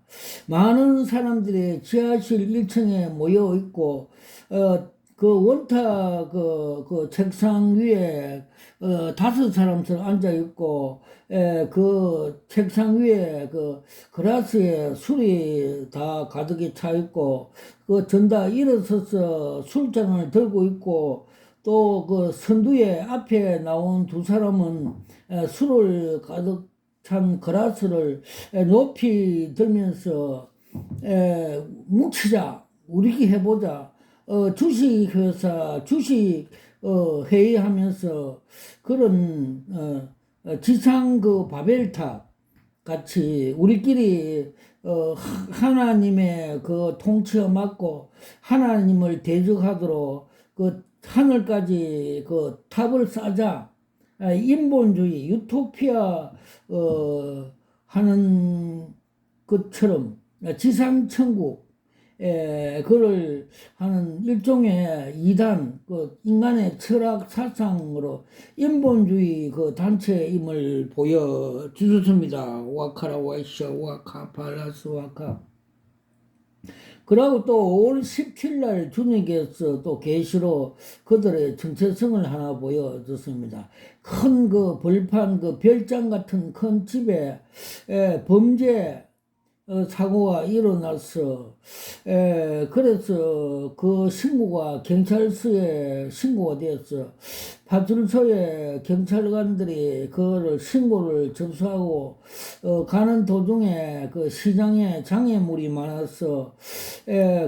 많은 사람들이 지하실 1층에 모여 있고, 그 원탁 그 책상 위에 5사람처럼 앉아 있고, 그 책상 위에 그 그라스에 술이 다 가득히 차 있고, 그 전다 일어서서 술잔을 들고 있고, 또 그 선두에 앞에 나온 두 사람은 술을 가득 찬 그라스를 높이 들면서 뭉치자, 우리기 해보자. 주식회사, 주식 회의하면서 그런 지상 그 바벨탑 같이 우리끼리 하나님의 그 통치에 맡고 하나님을 대적하도록 그 하늘까지 그 탑을 쌓자. 인본주의 유토피아 하는 것처럼 지상천국 그를 하는 일종의 이단, 그 인간의 철학 사상으로 인본주의 그 단체임을 보여주셨습니다. 와카라 와이샤 와카 팔라스 와카. 그리고 또 5월 17일 날 주님께서 또 계시로 그들의 정체성을 하나 보여줬습니다. 큰 그 벌판 그 별장 같은 큰 집에 범죄 사고가 일어나서 그래서 그 신고가 경찰서에 신고가 되었어. 파출소에 경찰관들이 그거를 신고를 접수하고 가는 도중에 그 시장에 장애물이 많아서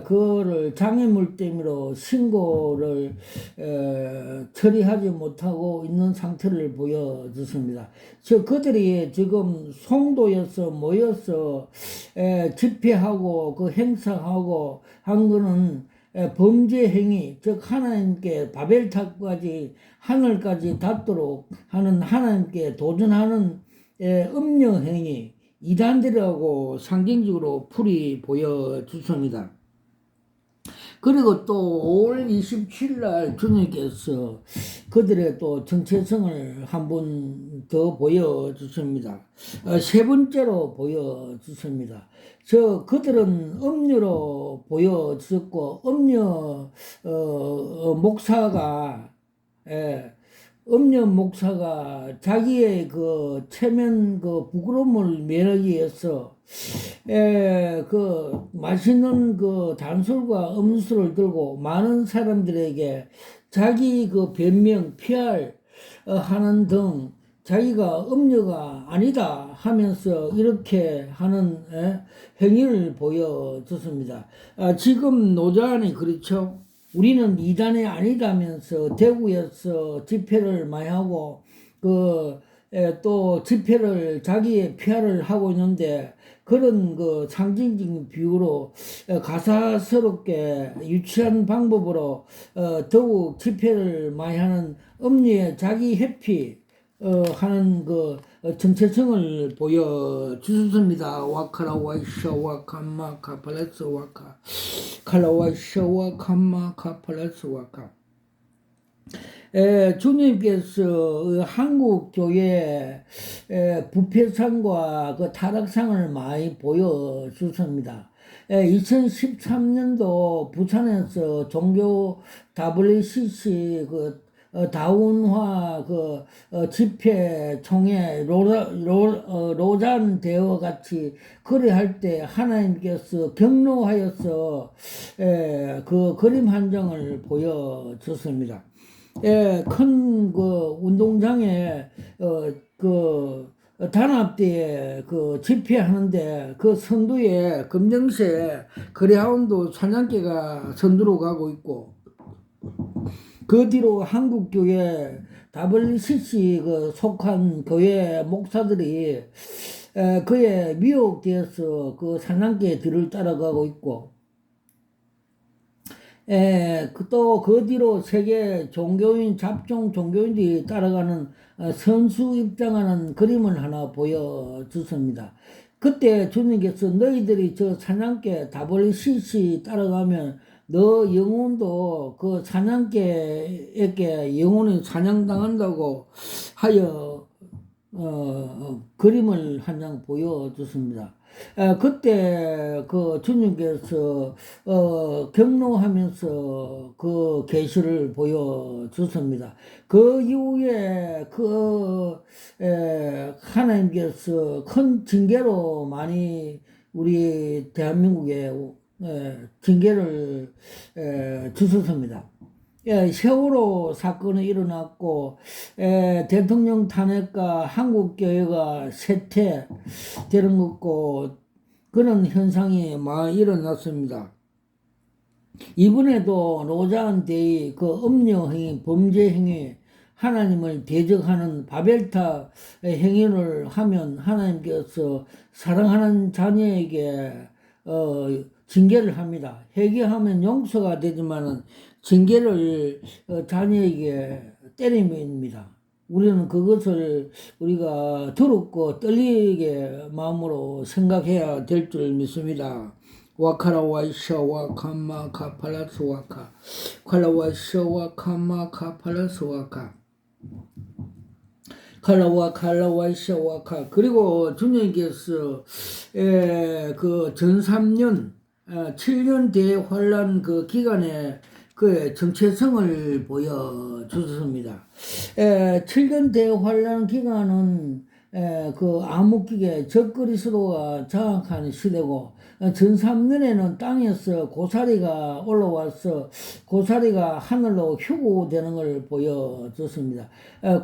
그거를 장애물 때문에 신고를 처리하지 못하고 있는 상태를 보여줬습니다. 그들이 지금 송도에서 모여서 집회하고 그 행사하고 한 거는 범죄 행위, 즉 하나님께 바벨탑까지 하늘까지 닿도록 하는 하나님께 도전하는 음녀 행위, 이단들이라고 상징적으로 풀이 보여주습니다. 그리고 또 5월 27일 날 주님께서 그들의 또 정체성을 한 번 더 보여주십니다. 세 번째로 보여주십니다. 그들은 음료로 보여주셨고, 목사가, 음료 목사가 자기의 그 체면 그 부끄러움을 면하기 위해서 그 맛있는 그 단술과 음수를 들고 많은 사람들에게 자기 그 변명, PR 하는 등 자기가 음료가 아니다 하면서 이렇게 하는 행위를 보여줬습니다. 지금 노자안이 그렇죠. 우리는 이단이 아니다면서 대구에서 집회를 많이 하고 또 집회를 자기의 PR을 하고 있는데 그런 그 상징적인 비유로 가사스럽게 유치한 방법으로 더욱 집회를 많이 하는 음료의 자기 회피 하는 그 정체성을 보여주셨습니다. 와카라 와이샤 와카마 카팔레스 와카 칼라 와이샤 와카마 카팔레스 와카. 주님께서 한국 교회 부패상과 그 타락상을 많이 보여주십니다. 2013년도 부산에서 종교 WCC 그 다운화 그 집회 총회 로잔 대화 같이 거래할 때 하나님께서 경로하여서 그 그림 한 장을 보여줬습니다. 큰 그 운동장에 그 단합대에 그 집회하는데 그 선두에 검정색 그레하운드 사냥개가 선두로 가고 있고 그 뒤로 한국교회 WCC 그 속한 교회 목사들이 그에 미혹되어서 그 사냥개 뒤를 따라가고 있고 또 그 뒤로 세계 종교인, 잡종 종교인들이 따라가는 선수 입장하는 그림을 하나 보여주습니다. 그때 주님께서 너희들이 저 사냥개 WCC 따라가면 너 영혼도 그 사냥개에게 영혼이 사냥당한다고 하여 그림을 한 장 보여줬습니다. 그때 그 주님께서 경로하면서 그 계시를 보여줬습니다. 그 이후에 하나님께서 큰 징계로 많이 우리 대한민국에 징계를 주셨습니다. 세월호 사건이 일어났고 대통령 탄핵과 한국교회가 쇠퇴되는 것고 그런 현상이 많이 일어났습니다. 이번에도 노자한 데의 그 음녀 행위, 범죄 행위, 하나님을 대적하는 바벨탑 행위를 하면 하나님께서 사랑하는 자녀에게 징계를 합니다. 회개하면 용서가 되지만은 징계를 자녀에게 때림입니다. 우리는 그것을 우리가 두렵고 떨리게 마음으로 생각해야 될 줄 믿습니다. 와카라와이샤와 캄마 카팔라스와카 칼라와이샤와 캄마 카팔라스와카 칼라와이샤와카. 그리고 주님께서 그 전 3년 7년 대환란 그 기간에 그 정체성을 보여주셨습니다. 7년 대환란 기간은 그 암흑기에 적그리스도가 장악하는 시대고, 전 3년에는 땅에서 고사리가 올라와서 고사리가 하늘로 휴고되는 걸 보여줬습니다.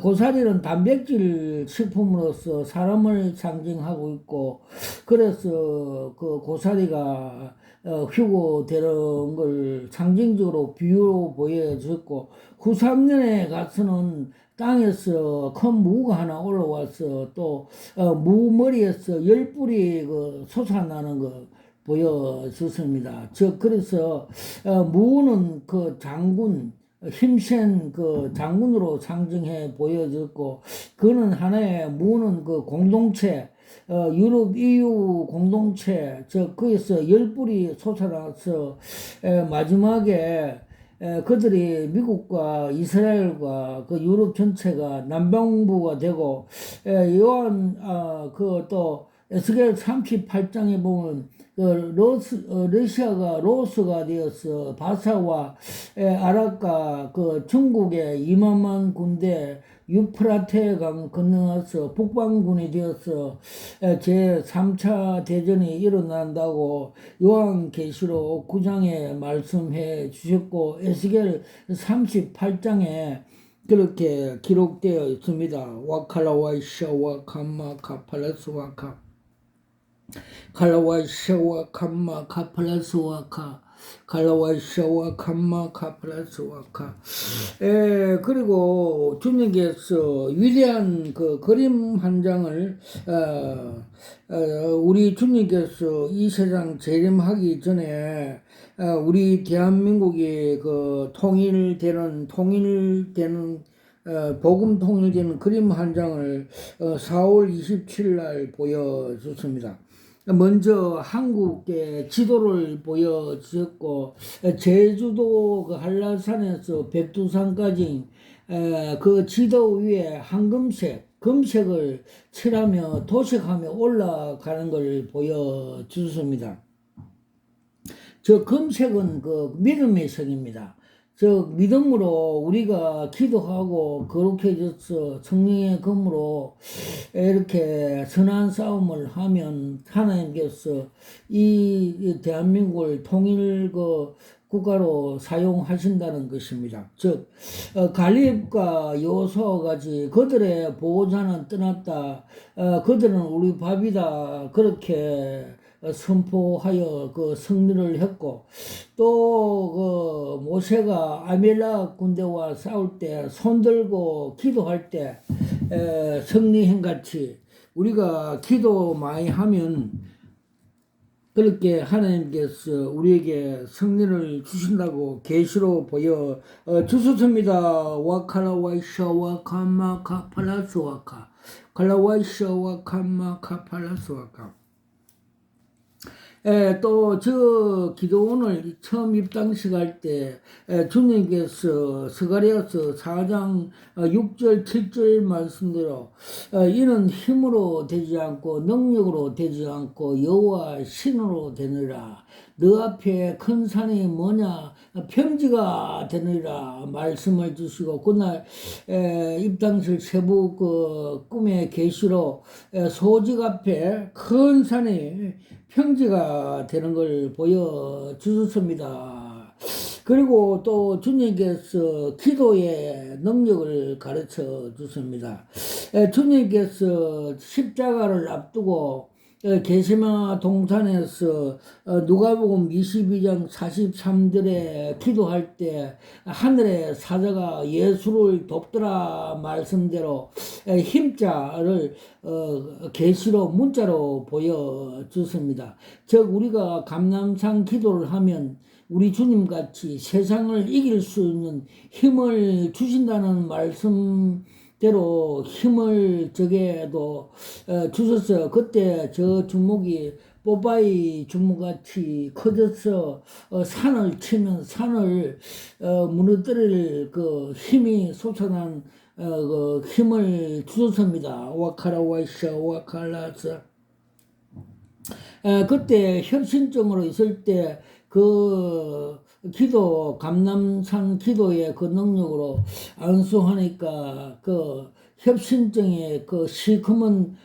고사리는 단백질 식품으로서 사람을 상징하고 있고, 그래서 그 고사리가 휴고되는 걸 상징적으로 비유로 보여줬고, 93년에 가서는 땅에서 큰 무가 하나 올라와서 또 무 머리에서 열불이 그 솟아나는 거 보여줬습니다. 그래서 무는 그 장군, 힘센 그 장군으로 상징해 보여졌고, 그는 하나의 무는 그 공동체, 유럽 EU 공동체, 거기서 열불이 솟아나서 마지막에 그들이 미국과 이스라엘과 그 유럽 전체가 남방부가 되고, 요한 그 또 에스겔 38장에 보면 그 러시아가 로스가 되어서 바사와 아랍과 그 중국의 2만만 군대 유프라테 강 건너서 북방군이 되어서 제3차 대전이 일어난다고 요한계시록 9장에 말씀해 주셨고, 에스겔 38장에 그렇게 기록되어 있습니다. 와칼라와이샤와 캄마 카팔라스와카 칼라와이샤와 캄마 카팔라스와카 칼라와이샤와 캄마 카팔라스와카. 그리고 주님께서 위대한 그 그림 한 장을 우리 주님께서 이 세상 재림하기 전에 우리 대한민국이 그 통일되는 복음 통일되는 그림 한 장을 4월 27일 날 보여줬습니다. 먼저 한국의 지도를 보여주셨고, 제주도 그 한라산에서 백두산까지 그 지도 위에 황금색, 금색을 칠하며 도색하며 올라가는 걸 보여주셨습니다. 저 금색은 그 믿음의 색입니다. 저 믿음으로 우리가 기도하고 거룩해져서 성령의 검으로 이렇게 선한 싸움을 하면 하나님께서 이 대한민국을 통일 그 국가로 사용하신다는 것입니다. 즉 갈렙과 여호수아와 같이 그들의 보호자는 떠났다, 그들은 우리 밥이다, 그렇게 선포하여 그 승리를 했고, 또 그 모세가 아멜렉 군대와 싸울 때 손들고 기도할 때 승리한 같이 우리가 기도 많이 하면 그렇게 하나님께서 우리에게 승리를 주신다고 계시로 보여 주셨습니다. 와칼라와이샤와 캄마 카팔라스와카 칼라와이샤와 캄마 카팔라스와카. 또 저 기도원을 처음 입당식할 때 주님께서 스가랴서 4장 6절 7절 말씀대로 이는 힘으로 되지 않고 능력으로 되지 않고 여호와 신으로 되느라, 너 앞에 큰 산이 뭐냐 평지가 되느라 말씀을 주시고, 그날 입당식 세부 그 꿈의 계시로 소직 앞에 큰 산이 평지가 되는 걸 보여주셨습니다. 그리고 또 주님께서 기도의 능력을 가르쳐 주십니다. 주님께서 십자가를 앞두고 게세마 동산에서 누가복음 22장 43절에 기도할 때 하늘의 사자가 예수를 돕더라 말씀대로 힘자를 계시로 문자로 보여줬습니다. 즉 우리가 감람산 기도를 하면 우리 주님같이 세상을 이길 수 있는 힘을 주신다는 말씀대로 힘을 저게도 주셨어요. 그때 저 주먹이 뽀빠이 주먹같이 커져서 산을 치면 산을 무너뜨릴 그 힘이 솟아난 그 힘을 주셨습니다. 와카라와이샤 와칼라서 그때 협신증으로 있을 때 그 기도 감람산 기도의 그 능력으로 안수하니까 그 협신증의 그 시커먼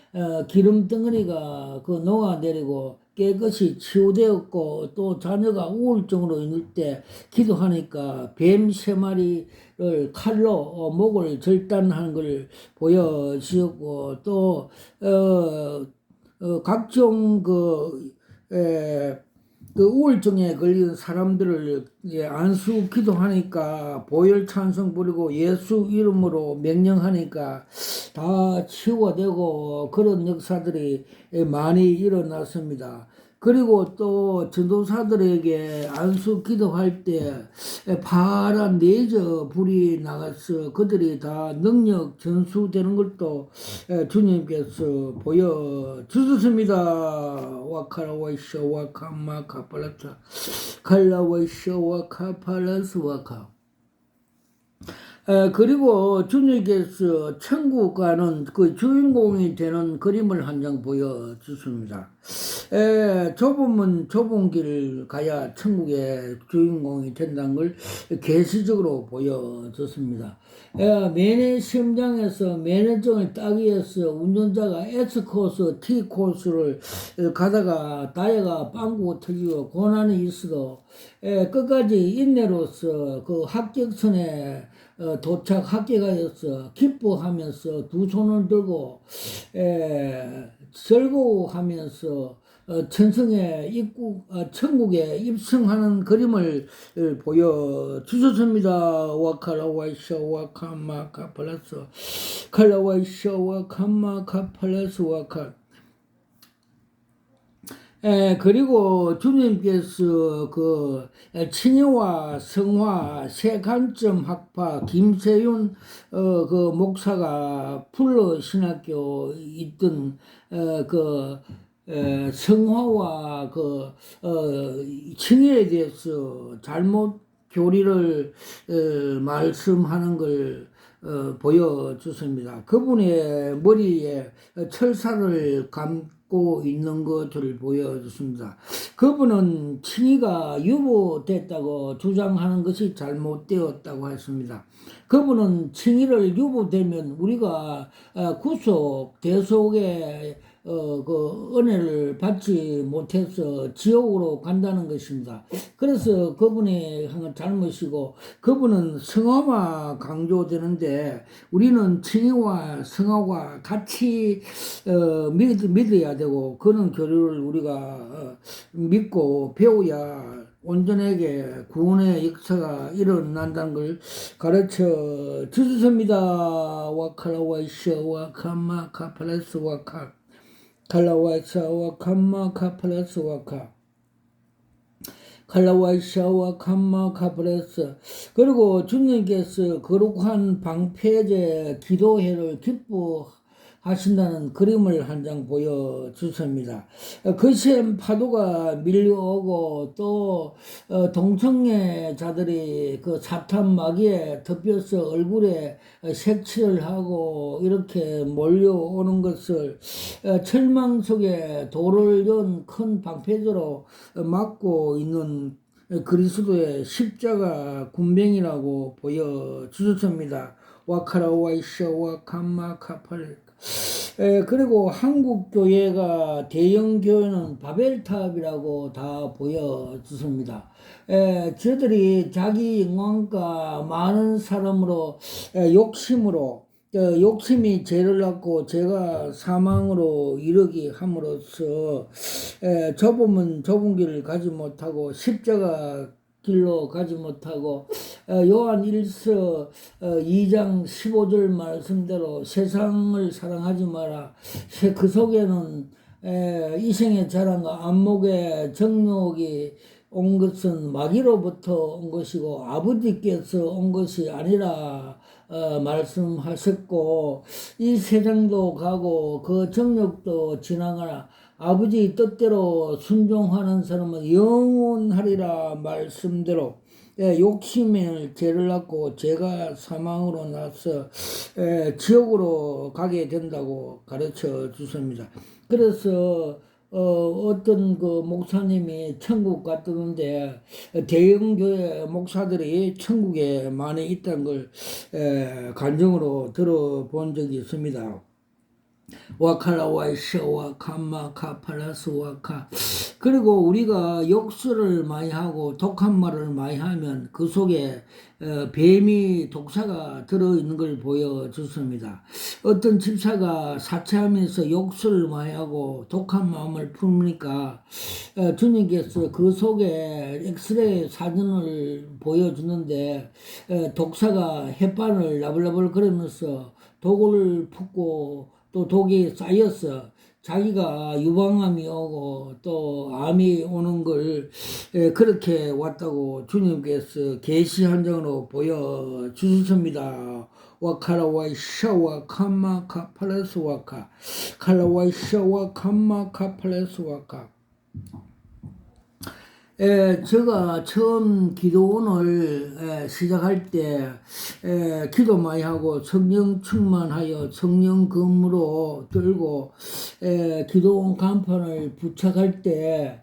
기름 덩어리가 그 녹아내리고 깨끗이 치유되었고 또 자녀가 우울증으로 있을 때 기도하니까 뱀 3마리를 칼로 목을 절단하는 걸 보여주었고 또 각종 그 우울증에 걸린 사람들을 안수 기도하니까 보혈 찬송 부리고 예수 이름으로 명령하니까 다 치유되고 그런 역사들이 많이 일어났습니다. 그리고 또 전도사들에게 안수 기도할 때 파란 레이저 불이 나가서 그들이 다 능력 전수되는 것도 주님께서 보여주셨습니다. 와카라와이샤 와카마카팔라타 칼라와이샤 와카팔라스 와카. 그리고 주님께서 천국 가는 그 주인공이 되는 그림을 한 장 보여주십니다. 좁은 길을 가야 천국의 주인공이 된다는 걸 계시적으로 보여줬습니다. 매네 시험장에서 매너증을 따기 위해서 운전자가 S코스, T코스를 가다가 타이어가 빵꾸 터지고 고난이 있어도 끝까지 인내로서 그 합격선에 합격하여서 기뻐하면서 두 손을 들고 즐거워하면서 천국에 입성하는 그림을 보여주셨습니다. 와카라와이샤 와카마카팔라스 칼라와이샤 와카마카팔라스 와카. 그리고 주님께서 그 친애와 성화 세간점 학파 김세윤 그 목사가 풀러 신학교 있던 그 성화와 그 칭의에 대해서 잘못 교리를 말씀하는 걸 보여줬습니다. 그분의 머리에 철사를 감고 있는 것을 보여줬습니다. 그분은 칭의가 유보됐다고 주장하는 것이 잘못되었다고 했습니다. 그분은 칭의를 유보되면 우리가 구속 대속의 그 은혜를 받지 못해서 지옥으로 간다는 것입니다. 그래서 그분이 한 건 잘못이고 그분은 성화가 강조되는데 우리는 칭의와 성화가 같이 믿어야 되고 그런 교류를 우리가 믿고 배워야 온전하게 구원의 역사가 일어난다는 걸 가르쳐 주셨습니다. 와카라와이샤 와카마카팔레스 와카 칼라와이샤와 캄마카플레스와카 칼라와이샤와 캄마카플레스. 그리고 주님께서 거룩한 방패제 기도회를 기뻐하신다는 그림을 한 장 보여주십니다. 거센 파도가 밀려오고 또 동성애 자들이 그 사탄 마귀에 덮여서 얼굴에 색칠을 하고 이렇게 몰려오는 것을 철망 속에 돌을 연 큰 방패제로 막고 있는 그리스도의 십자가 군병이라고 보여주셨습니다. 와카라와이샤 와카마카팔. 그리고 한국 교회가 대형 교회는 바벨탑이라고 다 보여주십니다. 저들이 자기 영광과 많은 사람으로 욕심으로 욕심이 죄를 낳고 죄가 사망으로 이르게 함으로써 좁으면 좁은 길을 가지 못하고 십자가 길로 가지 못하고 요한 1서 2장 15절 말씀대로 세상을 사랑하지 마라. 그 속에는 이생의 자랑과 안목의 정욕이 온 것은 마귀로부터 온 것이고 아버지께서 온 것이 아니라 말씀하셨고, 이 세상도 가고 그 정욕도 지나가나 아버지 뜻대로 순종하는 사람은 영원하리라 말씀대로 욕심을 죄를 낳고 죄가 사망으로 나서 지옥으로 가게 된다고 가르쳐 주십니다. 그래서 어떤 그 목사님이 천국 갔다는데 대형교회 목사들이 천국에 많이 있다는 걸 간증으로 들어본 적이 있습니다. 와칼라와이샤와 캄마카 팔라스와카. 그리고 우리가 욕설을 많이 하고 독한 말을 많이 하면 그 속에 뱀이 독사가 들어있는 걸 보여줬습니다. 어떤 집사가 사채하면서 욕설을 많이 하고 독한 마음을 품으니까 주님께서 그 속에 엑스레이 사진을 보여주는데 독사가 햇반을 나불나불 거리면서 독을 붓고 또 독이 쌓여서 자기가 유방암이 오고 또 암이 오는 걸 그렇게 왔다고 주님께서 계시 한 장으로 보여주셨습니다. 와카라와이 샤와 캄마카 팔레스와카 칼라와이 샤와 캄마카 팔레스와카. 제가 처음 기도원을 시작할 때 기도 많이 하고 성령 충만하여 성령 검으로 들고 기도원 간판을 부착할 때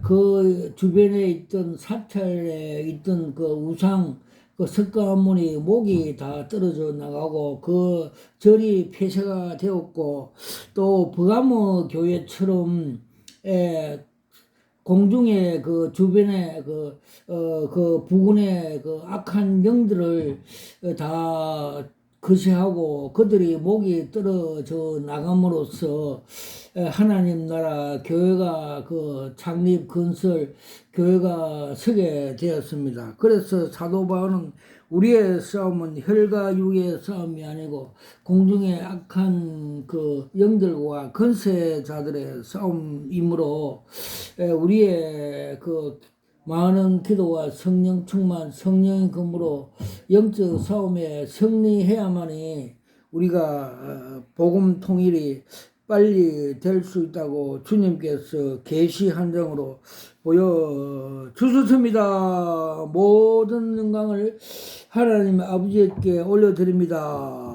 그 주변에 있던 사찰에 있던 그 우상 그 석가모니 목이 다 떨어져 나가고 그 절이 폐쇄가 되었고, 또 버가모 교회처럼 공중에 그 주변에 그 부근에 그 악한 영들을 다 거시하고 그들이 목이 떨어져 나감으로써 하나님 나라 교회가 그 창립 건설 교회가 서게 되었습니다. 그래서 사도 바울은 우리의 싸움은 혈과 육의 싸움이 아니고 공중의 악한 그 영들과 건세자들의 싸움이므로 우리의 그 많은 기도와 성령 충만, 성령의 검으로 영적 싸움에 승리해야만이 우리가 복음 통일이 빨리 될 수 있다고 주님께서 계시 한 장으로 보여주셨습니다. 모든 영광을 하나님 아버지께 올려드립니다.